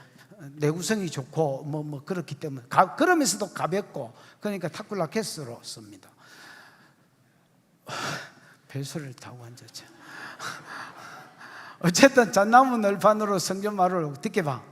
내구성이 좋고 그렇기 때문에 그러면서도 가볍고, 그러니까 타쿨라켓으로 씁니다. 별소리를 타고 앉았죠. 어쨌든 잣나무 널판으로 성전 마루를 어떻게 봐?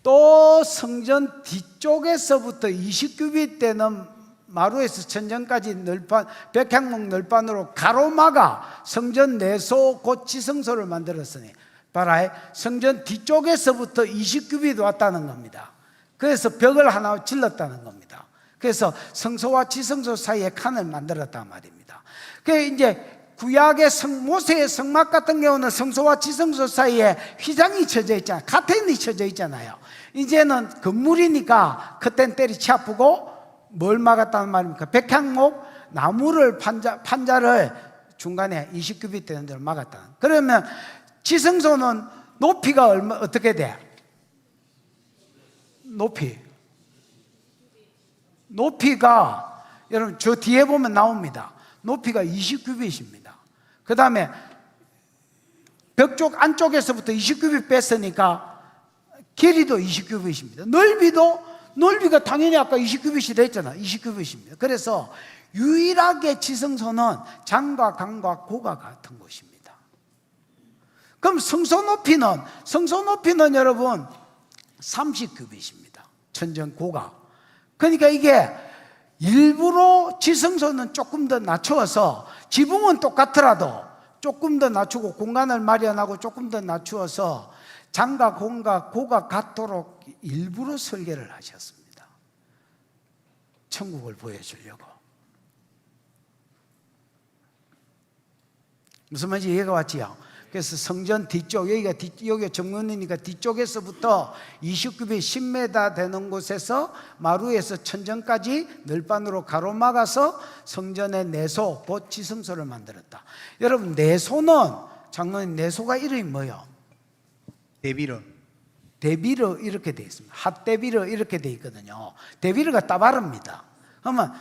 또 성전 뒤쪽에서부터 20규빗 되는 마루에서 천정까지 널판, 백향목 널판으로 가로막아 성전 내소 곧 지성소를 만들었으니, 봐라, 성전 뒤쪽에서부터 20규빗 왔다는 겁니다. 그래서 벽을 하나 질렀다는 겁니다. 그래서 성소와 지성소 사이에 칸을 만들었단 말입니다. 그 이제 구약의 모세의 성막 같은 경우는 성소와 지성소 사이에 휘장이 쳐져 있잖아요. 카텐이 쳐져 있잖아요. 이제는 건물이니까 그땐 때리치 아프고 뭘 막았다는 말입니까? 백향목 나무를 판자를 중간에 20규빗 되는 데를 막았다. 그러면 지성소는 높이가 어떻게 돼? 높이가 여러분 저 뒤에 보면 나옵니다. 높이가 20규빗입니다. 그 다음에 벽 쪽 안쪽에서부터 20규빗 뺐으니까 길이도 20규빗입니다. 넓이가 당연히 아까 20규빗이라 했잖아. 20규빗입니다. 그래서 유일하게 지성소는 장과 강과 고가 같은 곳입니다. 그럼 성소 높이는 여러분 30규빗입니다. 천정 고가. 그러니까 이게 일부러 지성소는 조금 더 낮추어서, 지붕은 똑같더라도 조금 더 낮추고 공간을 마련하고 조금 더 낮추어서 장과 공과 고가 같도록 일부러 설계를 하셨습니다. 천국을 보여주려고. 무슨 말인지 이해가 왔지요? 그래서 성전 뒤쪽, 여기가 정문이니까 뒤쪽에서부터 20규빗 10m 되는 곳에서 마루에서 천정까지 널판으로 가로막아서 성전의 내소 곧 지성소를 만들었다. 여러분, 내소는 장로님, 내소가 이름이 뭐예요? 데비르 이렇게 되어 있습니다. 핫데비르 이렇게 되어 있거든요. 데비르가 따바르입니다. 그러면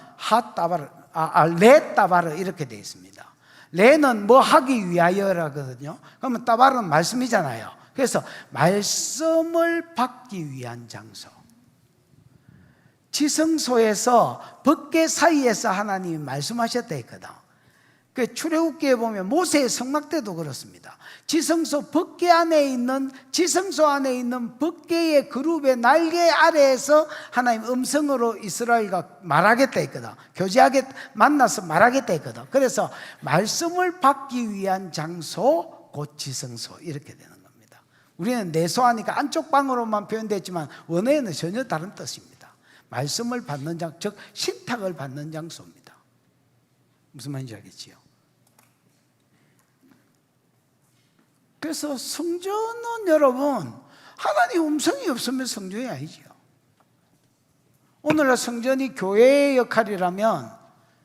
레 따바르 이렇게 되어 있습니다. 레는 뭐 하기 위하여라거든요. 그러면 따바르는 말씀이잖아요. 그래서 말씀을 받기 위한 장소. 지성소에서 법궤 사이에서 하나님이 말씀하셨다 했거든. 그 출애굽기에 보면 모세의 성막 때도 그렇습니다. 지성소 법궤 안에 있는, 지성소 안에 있는 법궤의 그룹의 날개 아래에서 하나님 음성으로 이스라엘과 말하겠다 했거든. 만나서 말하겠다 했거든. 그래서 말씀을 받기 위한 장소 곧 지성소 이렇게 되는 겁니다. 우리는 내소하니까 안쪽 방으로만 표현됐지만 원어에는 전혀 다른 뜻입니다. 말씀을 받는 장, 즉 신탁을 받는 장소입니다. 무슨 말인지 알겠지요? 그래서 성전은 여러분, 하나님 음성이 없으면 성전이 아니죠. 오늘날 성전이 교회의 역할이라면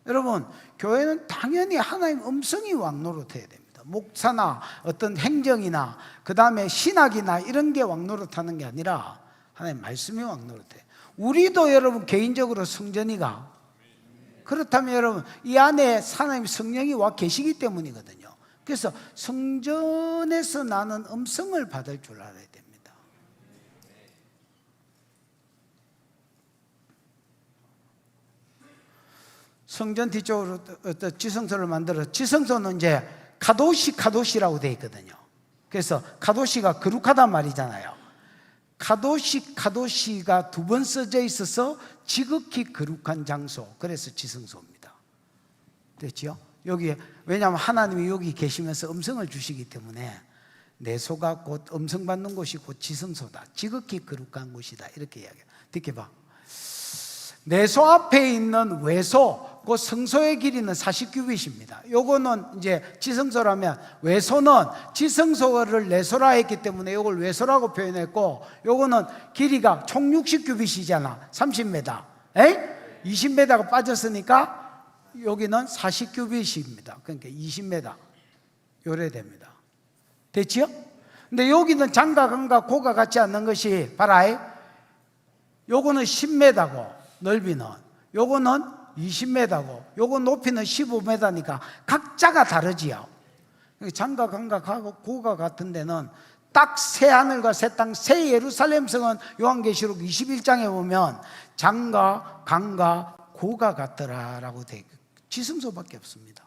여러분, 교회는 당연히 하나님 음성이 왕노릇해야 됩니다. 목사나 어떤 행정이나 그 다음에 신학이나 이런 게 왕노릇하는 게 아니라 하나님 말씀이 왕노릇해. 우리도 여러분 개인적으로 성전이가, 그렇다면 여러분 이 안에 하나님 성령이 와 계시기 때문이거든요. 그래서 성전에서 나는 음성을 받을 줄 알아야 됩니다. 성전 뒤쪽으로 지성소를 만들어, 지성소는 이제 카도시라고 되어 있거든요. 그래서 카도시가 거룩하단 말이잖아요. 카도시가 두 번 써져 있어서 지극히 거룩한 장소, 그래서 지성소입니다. 됐지요? 여기 왜냐하면 하나님이 여기 계시면서 음성을 주시기 때문에 내소가 곧 음성 받는 곳이 곧 지성소다. 지극히 거룩한 곳이다. 이렇게 이야기해요. 듣게 봐. 내소 앞에 있는 외소, 그 성소의 길이는 40규빗입니다. 요거는 이제 지성소라면 외소는 지성소를 내소라 했기 때문에 요걸 외소라고 표현했고, 요거는 길이가 총 60규빗이잖아. 30m. 에이? 20m가 빠졌으니까 여기는 40규빗입니다. 그러니까 20m. 요래 됩니다. 됐지요? 근데 여기는 장과 강과 고가 같지 않는 것이 봐라. 요거는 10m고 넓이는, 요거는 20m고 요거 높이는 15m니까 각자가 다르지요. 장과 강과 고가 같은 데는 딱 새 하늘과 새 땅, 새 예루살렘 성은 요한계시록 21장에 보면 장과 강과 고가 같더라라고 돼 있고, 지성소밖에 없습니다.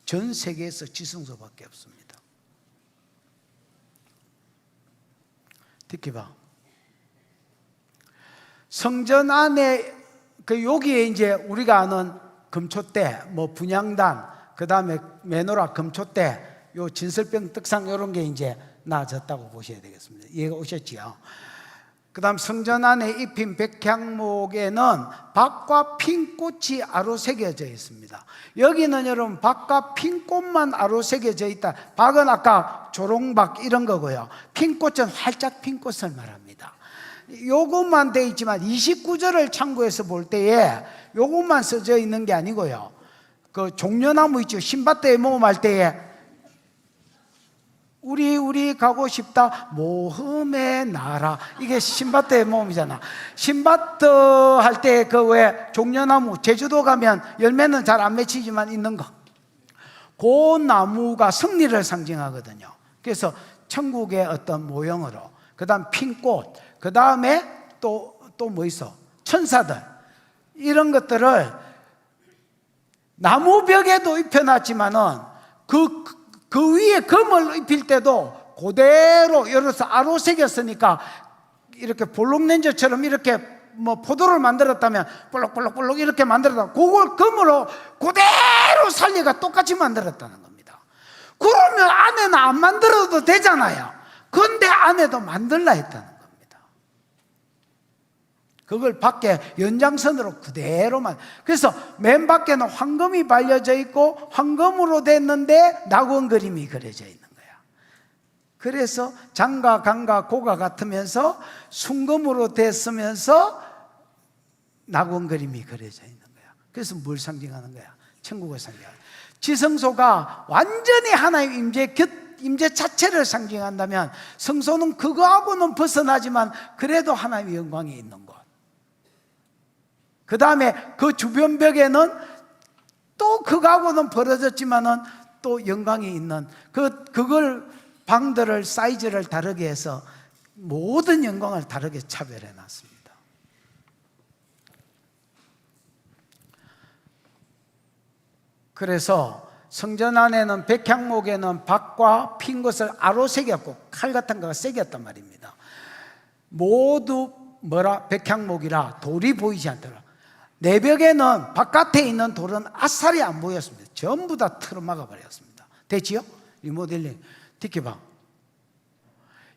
전 세계에서 지성소밖에 없습니다. 듣기 봐. 성전 안에 여기에 이제 우리가 아는 금초대, 뭐 분향단, 그 다음에 메노라 금초대, 요 진설병 떡상 이런 게 이제 나아졌다고 보셔야 되겠습니다. 이해가 오셨지요? 그 다음 성전 안에 입힌 백향목에는 박과 핀꽃이 아로새겨져 있습니다. 여기는 여러분 박과 핀꽃만 아로새겨져 있다. 박은 아까 조롱박 이런 거고요. 핀꽃은 활짝 핀 꽃을 말합니다. 요것만 돼 있지만 29절을 참고해서 볼 때에 요것만 써져 있는 게 아니고요. 그 종려나무 있죠. 신밧드에 모험할 때에 우리 가고 싶다 모험의 나라, 이게 신밧드의 모험이잖아. 신밧드 할 때 그 왜 종려나무, 제주도 가면 열매는 잘 안 맺히지만 있는 거, 그 나무가 승리를 상징하거든요. 그래서 천국의 어떤 모형으로, 그 다음 핀꽃, 그 다음에 또 뭐 있어? 천사들, 이런 것들을 나무벽에도 입혀놨지만은 그 위에 금을 입힐 때도 그대로 열어서 아로새겼으니까 이렇게 볼록렌즈처럼 이렇게 뭐 포도를 만들었다면 볼록볼록 이렇게 만들었다, 그걸 금으로 그대로 살리가 똑같이 만들었다는 겁니다. 그러면 안에는 안 만들어도 되잖아요. 그런데 안에도 만들라 했다는 겁니다. 그걸 밖에 연장선으로 그대로만. 그래서 맨 밖에는 황금이 발려져 있고 황금으로 됐는데 낙원 그림이 그려져 있는 거야. 그래서 장과 강과 고가 같으면서 순금으로 됐으면서 낙원 그림이 그려져 있는 거야. 그래서 뭘 상징하는 거야? 천국을 상징하는 거야. 지성소가 완전히 하나님 임재 자체를 상징한다면 성소는 그거하고는 벗어나지만 그래도 하나님의 영광이 있는 곳. 그 다음에 그 주변 벽에는 또 그거하고는 벌어졌지만은 또 영광이 있는 그걸 방들을 사이즈를 다르게 해서 모든 영광을 다르게 차별해 놨습니다. 그래서 성전 안에는 백향목에는 박과 핀 것을 아로새겼고 칼 같은 거가 새겼단 말입니다. 모두 백향목이라 돌이 보이지 않더라. 내벽에는 바깥에 있는 돌은 아싸리 안 보였습니다. 전부 다 틀어막아 버렸습니다. 됐지요? 리모델링. 듣기봐.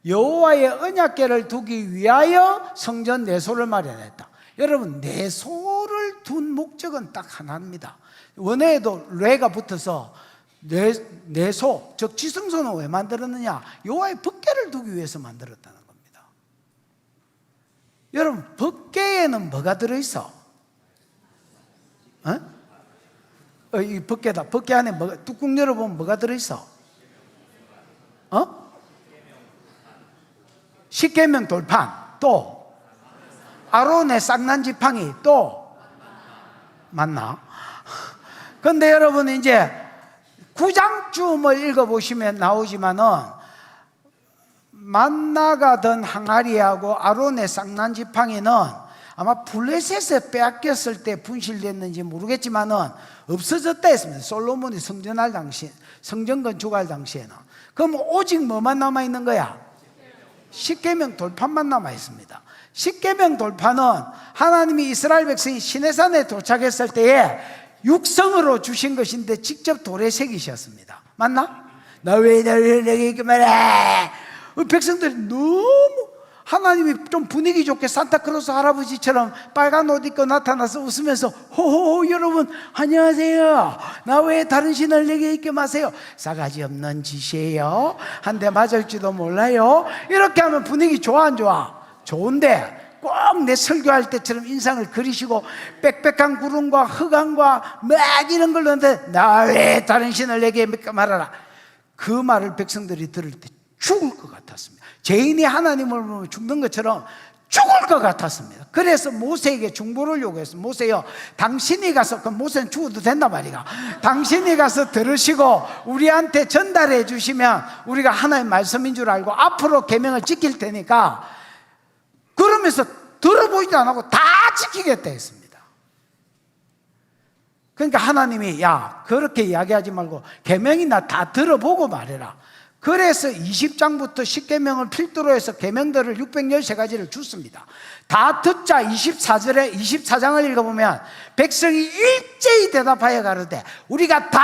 여호와의 언약궤를 두기 위하여 성전 내소를 마련했다. 여러분, 내소를 둔 목적은 딱 하나입니다. 원에도 레가 붙어서 내소, 즉 지성소는 왜 만들었느냐? 여호와의 법궤를 두기 위해서 만들었다는 겁니다. 여러분, 법궤에는 뭐가 들어있어? 이 법궤다. 법궤 안에 뚜껑 열어보면 뭐가 들어있어? 십계명 돌판, 또 아론의 쌍난 지팡이, 또 맞나? 그런데 여러분 이제 9장쯤을 읽어보시면 나오지만은 만나가 든 항아리하고 아론의 쌍난 지팡이는 아마 블레셋에 빼앗겼을 때 분실됐는지 모르겠지만은 없어졌다 했습니다. 솔로몬이 성전할 당시, 성전 건축할 당시에는. 그럼 오직 뭐만 남아 있는 거야? 십계명 돌판만 남아 있습니다. 십계명 돌판은 하나님이 이스라엘 백성이 시내산에 도착했을 때에 육성으로 주신 것인데 직접 돌에 새기셨습니다. 맞나? 나 왜 내게 이렇게 말해? 백성들이 너무 하나님이 좀 분위기 좋게 산타크로스 할아버지처럼 빨간 옷 입고 나타나서 웃으면서 호호 여러분 안녕하세요. 나 왜 다른 신을 내게 있게 마세요? 싸가지 없는 짓이에요. 한 대 맞을지도 몰라요. 이렇게 하면 분위기 좋아 안 좋아? 좋은데 꼭 내 설교할 때처럼 인상을 그리시고 빽빽한 구름과 흑암과 막 이런 걸로 하는데 나 왜 다른 신을 내게 말하라. 그 말을 백성들이 들을 때 죽을 것 같았습니다. 죄인이 하나님을 보면 죽는 것처럼 죽을 것 같았습니다. 그래서 모세에게 중보를 요구했어요. 모세요, 당신이 가서, 그럼 모세는 죽어도 된단 말이야. 당신이 가서 들으시고 우리한테 전달해 주시면 우리가 하나님 말씀인 줄 알고 앞으로 계명을 지킬 테니까, 그러면서 들어보지도 안 하고 다 지키겠다 했습니다. 그러니까 하나님이 야, 그렇게 이야기하지 말고 계명이나 다 들어보고 말해라. 그래서 20장부터 10계명을 필두로 해서 계명들을 613가지를 줬습니다. 다 듣자 24장을 읽어보면 백성이 일제히 대답하여 가로되 우리가 다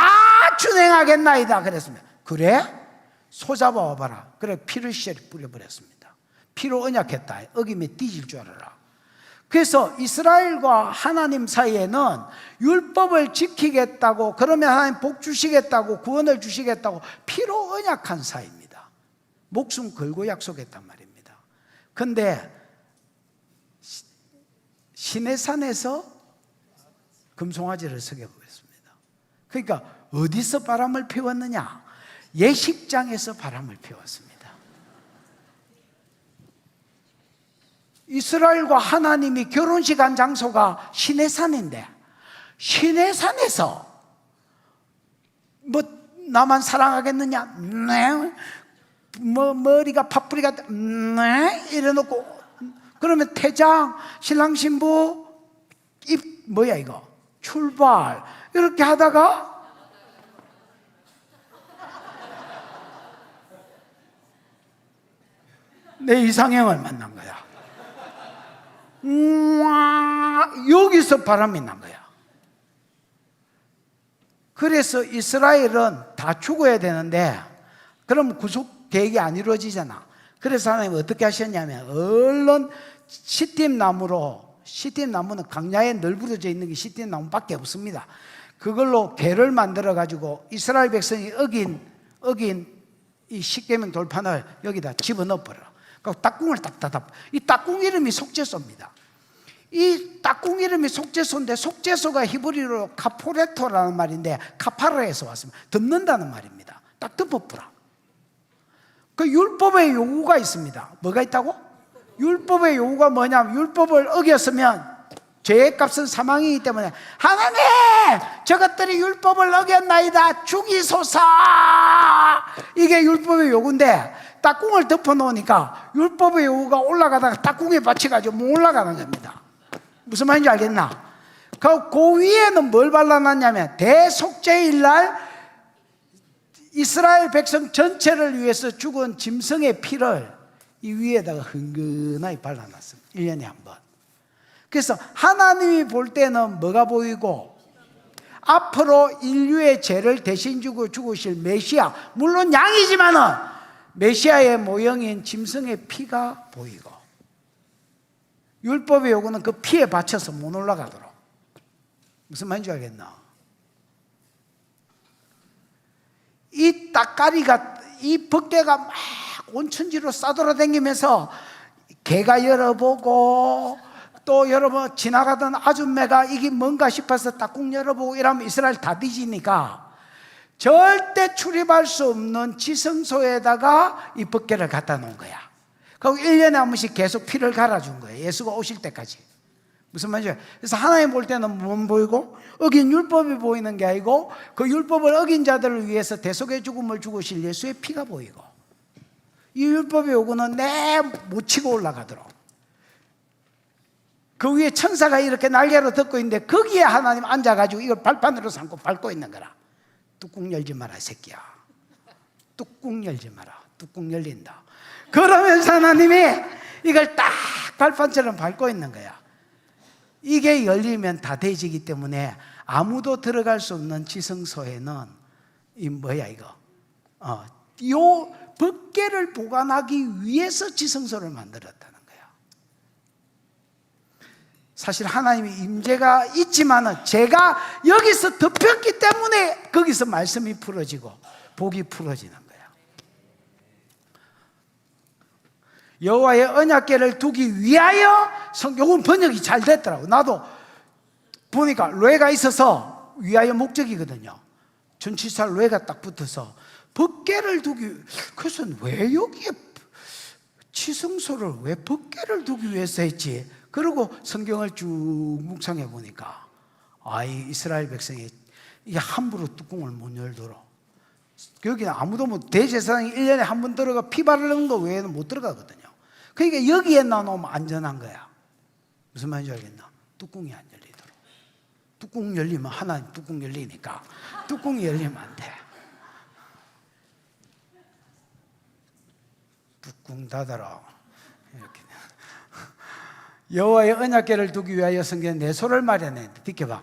준행하겠나이다 그랬습니다. 그래? 소 잡아와봐라. 그래 피를 뿌려버렸습니다. 피로 언약했다. 어김에 뒤질 줄 알아라. 그래서 이스라엘과 하나님 사이에는 율법을 지키겠다고, 그러면 하나님 복 주시겠다고, 구원을 주시겠다고 피로 언약한 사이입니다. 목숨 걸고 약속했단 말입니다. 그런데 시내산에서 금송아지를 석여보겠습니다. 그러니까 어디서 바람을 피웠느냐? 예식장에서 바람을 피웠습니다. 이스라엘과 하나님이 결혼식 한 장소가 시내산인데, 시내산에서 뭐 나만 사랑하겠느냐? 네. 뭐 머리가 파뿌리가 네. 이래놓고 그러면 퇴장, 신랑 신부 입 뭐야 이거 출발 이렇게 하다가 내 이상형을 만난 거야. 여기서 바람이 난 거야. 그래서 이스라엘은 다 죽어야 되는데 그럼 구속 계획이 안 이루어지잖아. 그래서 하나님은 어떻게 하셨냐면 얼른 시띠나무는 강야에 널브러져 있는 게 시띠나무밖에 없습니다. 그걸로 개를 만들어 가지고 이스라엘 백성이 어긴 이 십계명 돌판을 여기다 집어넣어 버려. 그 딱궁을 딱 닫아. 이 딱궁 이름이 속죄소입니다. 이 딱궁 이름이 속죄소인데 속죄소가 히브리어로 카포레토라는 말인데 카파라에서 왔습니다. 덮는다는 말입니다. 딱 덮어버려. 그 율법의 요구가 있습니다. 뭐가 있다고? 율법의 요구가 뭐냐면 율법을 어겼으면 죄의 값은 사망이기 때문에 하나님 저것들이 율법을 어겼나이다 죽이소서, 이게 율법의 요구인데 딱궁을 덮어놓으니까 율법의 요구가 올라가다가 딱궁에 받쳐가지고 못 올라가는 겁니다. 무슨 말인지 알겠나? 그 위에는 뭘 발라놨냐면 대속죄일날 이스라엘 백성 전체를 위해서 죽은 짐승의 피를 이 위에다가 흥건하게 발라놨습니다. 1년에 한 번. 그래서 하나님이 볼 때는 뭐가 보이고, 앞으로 인류의 죄를 대신 주고 죽으실 메시아, 물론 양이지만은 메시아의 모형인 짐승의 피가 보이고, 율법의 요구는 그 피에 받쳐서 못 올라가도록. 무슨 말인지 알겠나? 이 따까리가, 이 벗개가 막 온천지로 싸돌아다니면서 개가 열어보고 또 여러분 지나가던 아줌매가 이게 뭔가 싶어서 딱꿍 열어보고 이러면 이스라엘 다 뒤지니까 절대 출입할 수 없는 지성소에다가 이 벗개를 갖다 놓은 거야. 그리고 1년에 한 번씩 계속 피를 갈아준 거예요. 예수가 오실 때까지. 무슨 말이죠? 그래서 하나님 볼 때는 뭐 보이고, 어긴 율법이 보이는 게 아니고 그 율법을 어긴 자들을 위해서 대속의 죽음을 죽으실 예수의 피가 보이고, 이 율법의 요구는 못 치고 올라가도록. 그 위에 천사가 이렇게 날개로 덮고 있는데 거기에 하나님 앉아가지고 이걸 발판으로 삼고 밟고 있는 거라. 뚜껑 열지 마라 이 새끼야. 뚜껑 열지 마라. 뚜껑 열린다. 그러면서 하나님이 이걸 딱 발판처럼 밟고 있는 거야. 이게 열리면 다 돼지기 때문에 아무도 들어갈 수 없는 지성소에는 이 뭐야 이거? 요 법궤를 보관하기 위해서 지성소를 만들었다는 거야. 사실 하나님의 임재가 있지만은 제가 여기서 덮였기 때문에 거기서 말씀이 풀어지고 복이 풀어지는 거야. 여호와의 언약궤를 두기 위하여 요건 번역이 잘 됐더라고. 나도 보니까 뢰가 있어서 위하여 목적이거든요. 전치사 뢰가 딱 붙어서 법궤를 두기, 그래서 왜 여기에 지성소를 왜 법궤를 두기 위해서 했지? 그리고 성경을 쭉 묵상해 보니까 이 이스라엘 백성이 이게 함부로 뚜껑을 못 열도록, 여기는 아무도 대제사장이 1년에 한 번 들어가 피 바르는 거 외에는 못 들어가거든요. 그러니까 여기에 놔놓으면 안전한 거야. 무슨 말인지 알겠나? 뚜껑이 안 열리도록. 뚜껑 열리면 하나님 뚜껑 열리니까 뚜껑이 열리면 안 돼. 뚜껑 닫아라. 이렇게. 여호와의 언약궤를 두기 위하여 성경에 내소를 마련했는데, 비켜봐.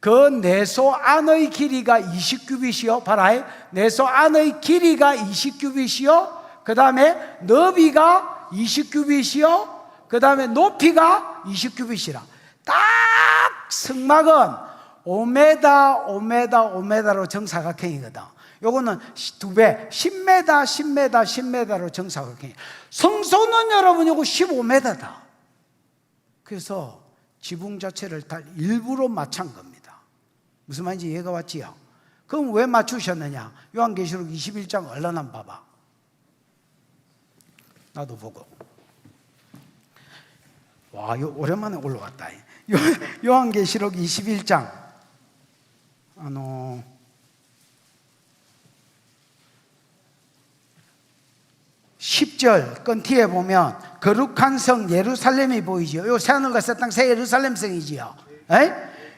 그 내소 안의 길이가 20규빗이요. 봐라. 내소 안의 길이가 20규빗이요. 그 다음에 너비가 20규빗이요. 그 다음에 높이가 20규빗이라. 딱 성막은 5m, 5m, 5m로 정사각형이거든. 요거는 2배, 10m, 10m, 10m로 정사각형이에요. 성소는 여러분 요거 15m다. 그래서 지붕 자체를 다 일부러 맞춘 겁니다. 무슨 말인지 이해가 왔지요? 그럼 왜 맞추셨느냐? 요한계시록 21장 얼른 한번 봐봐. 나도 보고. 와, 오랜만에 올라왔다. 요한계시록 21장 10절 건티에 보면 거룩한 성 예루살렘이 보이죠. 요 새하늘과 새 땅 새 예루살렘 성이지요.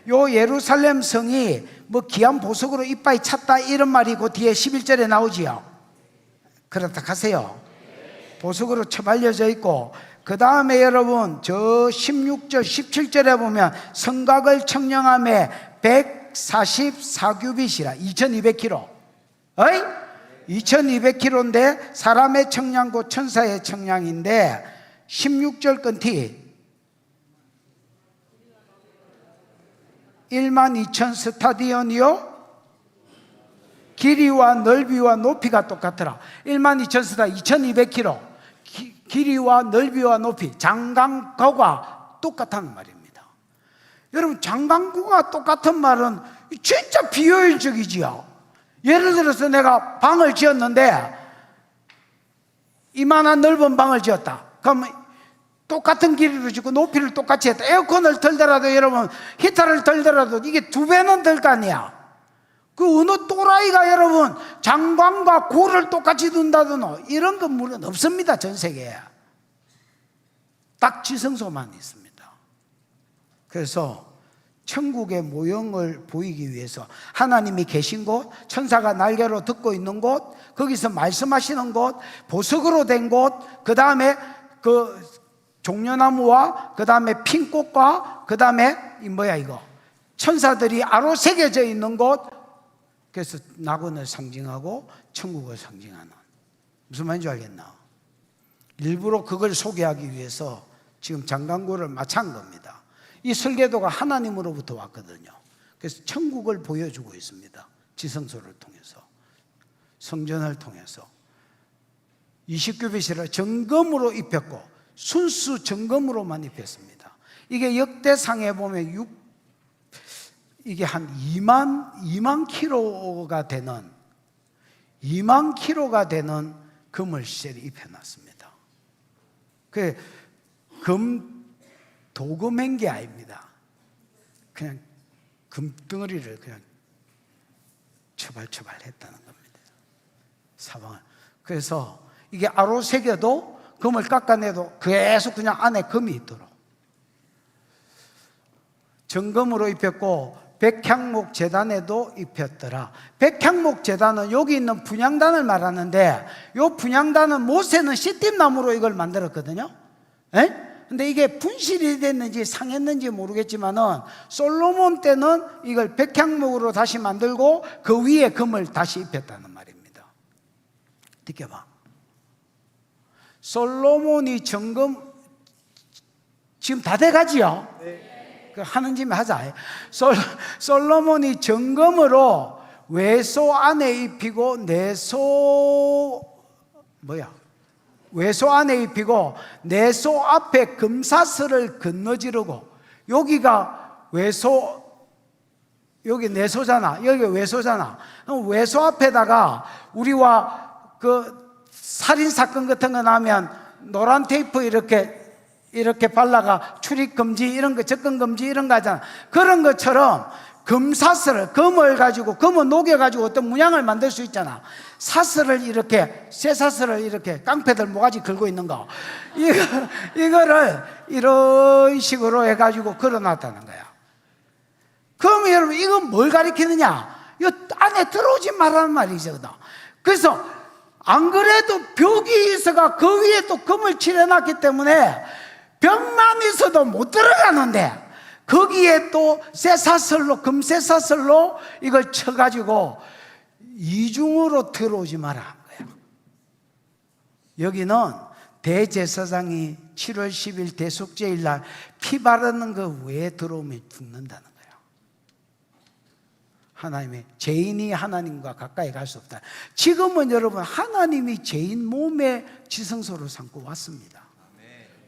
요 예루살렘 성이 뭐 귀한 보석으로 이빠이 찼다 이런 말이 그 뒤에 11절에 나오지요. 그렇다 하세요. 보석으로 처발려져 있고, 그 다음에 여러분 저 16절 17절에 보면 성곽을 청량함에 144규빗이라 2200km 2200km인데 사람의 청량고 천사의 청량인데 16절 건티 12000 스타디온이요. 길이와 넓이와 높이가 똑같더라. 12000 스타 2200km 길이와 넓이와 높이 장강고가 똑같다는 말입니다. 여러분 장강고가 똑같은 말은 진짜 비효율적이지요. 예를 들어서 내가 방을 지었는데 이만한 넓은 방을 지었다. 그럼 똑같은 길이로 짓고 높이를 똑같이 했다. 에어컨을 틀더라도 여러분 히터를 틀더라도 이게 2배는 들 거 아니야. 그 어느 또라이가 여러분 장관과 고를 똑같이 둔다더노. 이런 건물은 없습니다. 전 세계에. 딱 지성소만 있습니다. 그래서 천국의 모형을 보이기 위해서 하나님이 계신 곳, 천사가 날개로 듣고 있는 곳, 거기서 말씀하시는 곳, 보석으로 된 곳, 그 다음에 그 종려나무와 그 다음에 핀꽃과 그 다음에 이거 천사들이 아로 새겨져 있는 곳. 그래서 낙원을 상징하고 천국을 상징하는, 무슨 말인지 알겠나? 일부러 그걸 소개하기 위해서 지금 장강고를 마찬 겁니다. 이 설계도가 하나님으로부터 왔거든요. 그래서 천국을 보여주고 있습니다. 지성소를 통해서, 성전을 통해서 20규빗이라 정금으로 입혔고 순수 정금으로만 입혔습니다. 이게 역대상에 보면 이게 한 2만 킬로가 되는 2만 킬로가 되는 금을 셀 입혀놨습니다. 그 도금한 게 아닙니다. 그냥 금덩어리를 그냥 처발했다는 겁니다. 사방을. 그래서 이게 아로 새겨도 금을 깎아내도 계속 그냥 안에 금이 있도록 정금으로 입혔고, 백향목 제단에도 입혔더라. 백향목 제단은 여기 있는 분향단을 말하는데, 이 분향단은 모세는 시띠나무로 이걸 만들었거든요. 근데 이게 분실이 됐는지 상했는지 모르겠지만은 솔로몬 때는 이걸 백향목으로 다시 만들고 그 위에 금을 다시 입혔다는 말입니다. 느껴봐. 솔로몬이 점검 지금 다 돼가지요? 그 하는 짐에 하자. 솔로몬이 점검으로 외소 안에 입히고 외소 안에 입히고 내소 앞에 금사슬을 건너지르고, 여기가 외소, 여기 내소잖아, 여기 외소잖아. 그럼 외소 앞에다가 우리와 그 살인사건 같은 거 나면 노란 테이프 이렇게 발라가 출입 금지 이런 거, 접근 금지 이런 거 하잖아. 그런 것처럼 금사슬을, 금을 녹여가지고 어떤 문양을 만들 수 있잖아. 사슬을 이렇게, 쇠사슬을 이렇게 깡패들 모가지 걸고 있는 거, 이거를 이런 식으로 해가지고 걸어놨다는 거야. 그럼 여러분, 이건 뭘 가리키느냐? 이 안에 들어오지 말라는 말이죠. 그래서 안 그래도 벽이 있어가 그 위에 또 금을 칠해놨기 때문에 벽만 있어도 못 들어가는데, 거기에 또 쇠사슬로, 금쇠사슬로 이걸 쳐가지고 이중으로 들어오지 마라 한 거야. 여기는 대제사장이 7월 10일 대속죄일 날 피 바르는 거 외에 들어오면 죽는다는 거야. 하나님의, 죄인이 하나님과 가까이 갈 수 없다. 지금은 여러분, 하나님이 죄인 몸의 지성소로 삼고 왔습니다.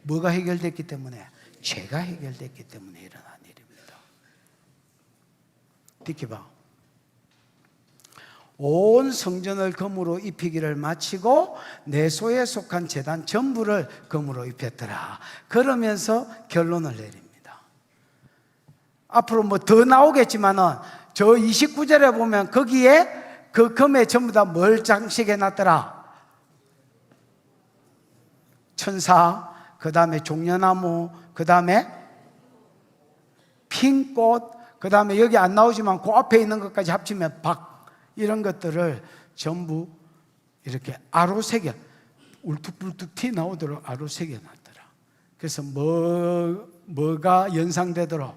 뭐가 해결됐기 때문에? 죄가 해결됐기 때문에 일어난 일입니다. 느껴봐. 온 성전을 금으로 입히기를 마치고 내소에 속한 제단 전부를 금으로 입혔더라. 그러면서 결론을 내립니다. 앞으로 뭐 더 나오겠지만은 저 29절에 보면 거기에 그 금에 전부 다 뭘 장식해 놨더라? 천사, 그 다음에 종려나무, 그 다음에 핑꽃, 그 다음에 여기 안 나오지만 그 앞에 있는 것까지 합치면 박, 이런 것들을 전부 이렇게 아로 새겨, 울퉁불퉁 튀 나오도록 아로 새겨 놨더라. 그래서 뭐가 연상되도록?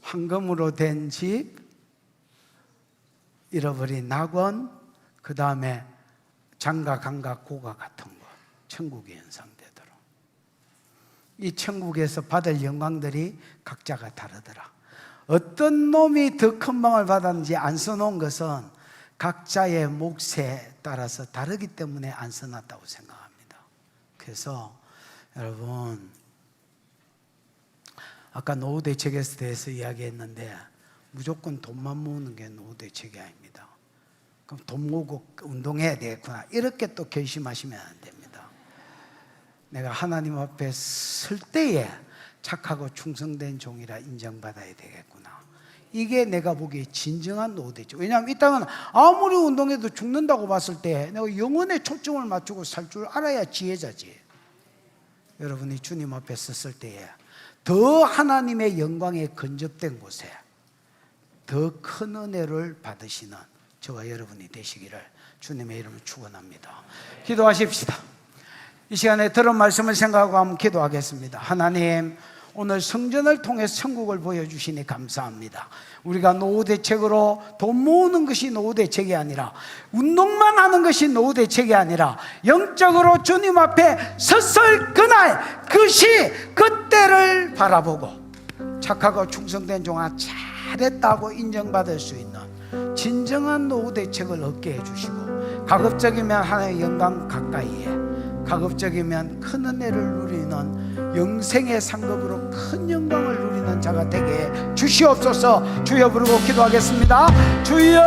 황금으로 된 집, 잃어버린 낙원, 그 다음에 장가, 강가, 고가 같은 것, 천국이 연상되도록. 이 천국에서 받을 영광들이 각자가 다르더라. 어떤 놈이 더 큰 방을 받았는지 안 써놓은 것은 각자의 몫에 따라서 다르기 때문에 안 써놨다고 생각합니다. 그래서 여러분, 아까 노후 대책에 대해서 이야기했는데 무조건 돈만 모으는 게 노후 대책이 아닙니다. 그럼 돈 모으고 운동해야 되겠구나, 이렇게 또 결심하시면 안 됩니다. 내가 하나님 앞에 설 때에 착하고 충성된 종이라 인정받아야 되겠구나. 이게 내가 보기에 진정한 노후 대책. 왜냐하면 이 땅은 아무리 운동해도 죽는다고 봤을 때 내가 영혼에 초점을 맞추고 살 줄 알아야 지혜자지. 여러분이 주님 앞에 섰을 때에 더 하나님의 영광에 근접된 곳에 더 큰 은혜를 받으시는 저와 여러분이 되시기를 주님의 이름으로 축원합니다. 기도하십시다. 이 시간에 들은 말씀을 생각하고 한번 기도하겠습니다. 하나님, 오늘 성전을 통해서 천국을 보여주시니 감사합니다. 우리가 노후 대책으로 돈 모으는 것이 노후 대책이 아니라, 운동만 하는 것이 노후 대책이 아니라, 영적으로 주님 앞에 섰을 그날, 그때를 바라보고 착하고 충성된 종아 잘했다고 인정받을 수 있는 진정한 노후 대책을 얻게 해주시고, 가급적이면 하나님의 영광 가까이에, 가급적이면 큰 은혜를 누리는 영생의 상급으로 큰 영광을 누리는 자가 되게 해 주시옵소서. 주여 부르고 기도하겠습니다. 주여,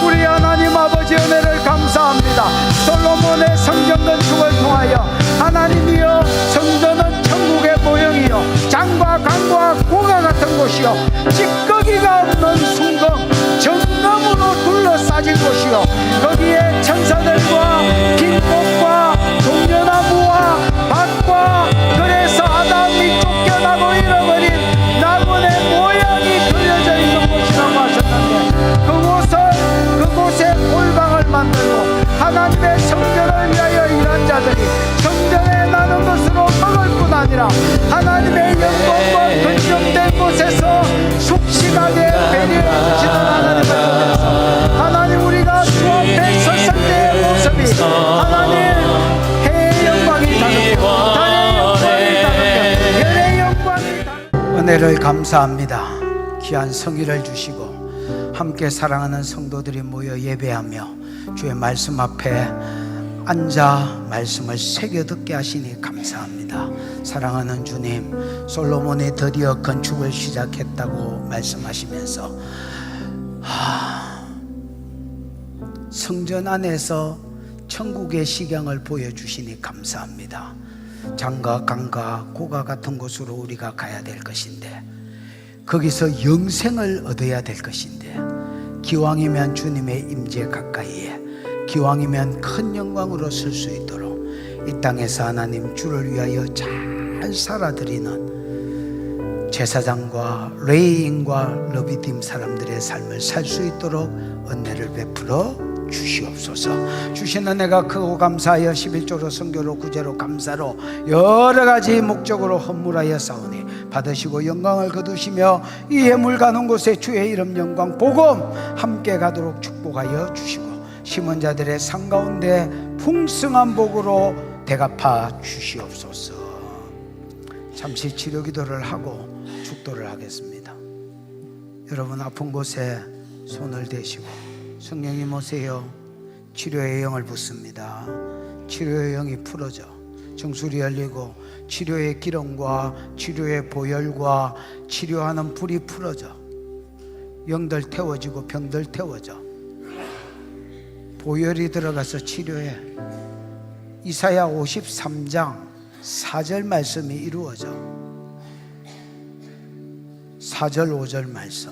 우리 하나님 아버지 은혜를 감사합니다. 솔로몬의 성전 건축을 통하여 하나님이여, 성전은 천국의 모형이요 장과 강과 고가 같은 곳이요 찌꺼기가 없는 순금 정금으로 둘러싸진 곳이요, 거기에 천사들과 빈꽃과 종려나무와 밭과, 그래서 아담이 쫓겨나고 잃어버린 낙원의 모양이 그려져 있는 곳이라고 하셨는데, 그곳에 골방을 만들고 하나님의 성전을 위하여 일한 자들이 성전에 나는 것으로 아니라 하나님의 영광과 건정된 곳에서 숙식하게 배려해주시는 하나님을 보면서 하나님 우리가 주 앞에 섰을 때의 모습이 하나님 해의 영광이 다르고 달의 영광이 다르고 별의 영광이 다르고 은혜를 감사합니다. 귀한 성의를 주시고 함께 사랑하는 성도들이 모여 예배하며 주의 말씀 앞에 앉아 말씀을 새겨 듣게 하시니 감사합니다. 사랑하는 주님, 솔로몬이 드디어 건축을 시작했다고 말씀하시면서 성전 안에서 천국의 시경을 보여주시니 감사합니다. 장가 강가 고가 같은 곳으로 우리가 가야 될 것인데 거기서 영생을 얻어야 될 것인데 기왕이면 주님의 임재 가까이에 기왕이면 큰 영광으로 설 수 있도록 이 땅에서 하나님 주를 위하여 잘 살아드리는 제사장과 레위인과 러비딤 사람들의 삶을 살 수 있도록 은혜를 베풀어 주시옵소서. 주신 은혜가 크고 감사하여 11조로 선교로 구제로 감사로 여러 가지 목적으로 헌물하여 싸우니 받으시고 영광을 거두시며 이 예물 가는 곳에 주의 이름 영광 복음 함께 가도록 축복하여 주시고 심은 자들의 상 가운데 풍성한 복으로 대갚아 주시옵소서. 잠시 치료 기도를 하고 축도를 하겠습니다. 여러분 아픈 곳에 손을 대시고 성령님 오세요. 치료의 영을 붓습니다. 치료의 영이 풀어져 정수리 열리고 치료의 기름과 치료의 보혈과 치료하는 불이 풀어져 영들 태워지고 병들 태워져 보혈이 들어가서 치료해. 이사야 53장 4절 말씀이 이루어져. 4절 5절 말씀.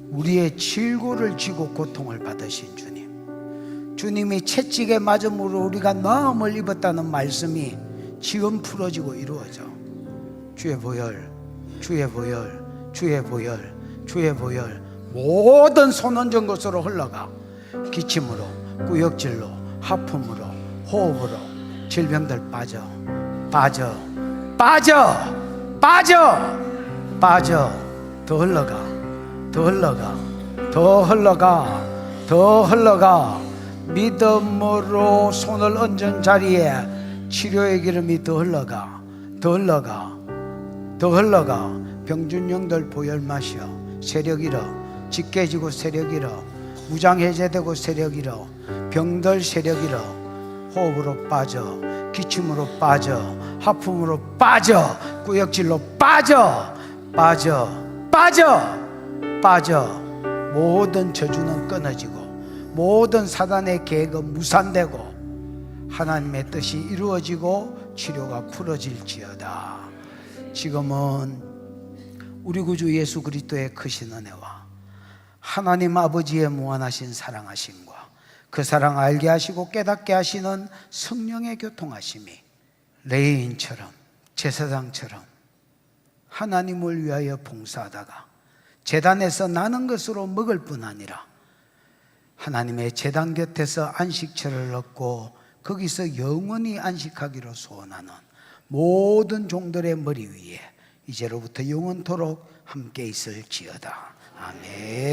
우리의 질고를 지고 고통을 받으신 주님, 주님이 채찍에 맞음으로 우리가 나음을 입었다는 말씀이 지금 풀어지고 이루어져. 주의 보혈, 주의 보혈, 주의 보혈, 주의 보혈 모든 손원전 것으로 흘러가 기침으로 구역질로 하품으로 호흡으로 질병들 빠져 빠져 빠져 빠져 빠져 더 흘러가 더 흘러가 더 흘러가 더 흘러가 믿음으로 손을 얹은 자리에 치료의 기름이 더 흘러가 더 흘러가 더 흘러가 병준 영들 보혈 마셔. 세력 잃어 짓깨지고 세력 잃어 무장 해제되고 세력 잃어 병들 세력 잃어 호흡으로 빠져 기침으로 빠져 하품으로 빠져 구역질로 빠져 빠져 빠져 빠져 모든 저주는 끊어지고 모든 사단의 계획은 무산되고 하나님의 뜻이 이루어지고 치료가 풀어질지어다. 지금은 우리 구주 예수 그리스도의 크신 은혜와 하나님 아버지의 무한하신 사랑하심과 그 사랑 알게 하시고 깨닫게 하시는 성령의 교통하심이 레위인처럼 제사장처럼 하나님을 위하여 봉사하다가 제단에서 나는 것으로 먹을 뿐 아니라 하나님의 제단 곁에서 안식처를 얻고 거기서 영원히 안식하기로 소원하는 모든 종들의 머리 위에 이제로부터 영원토록 함께 있을지어다. 아멘.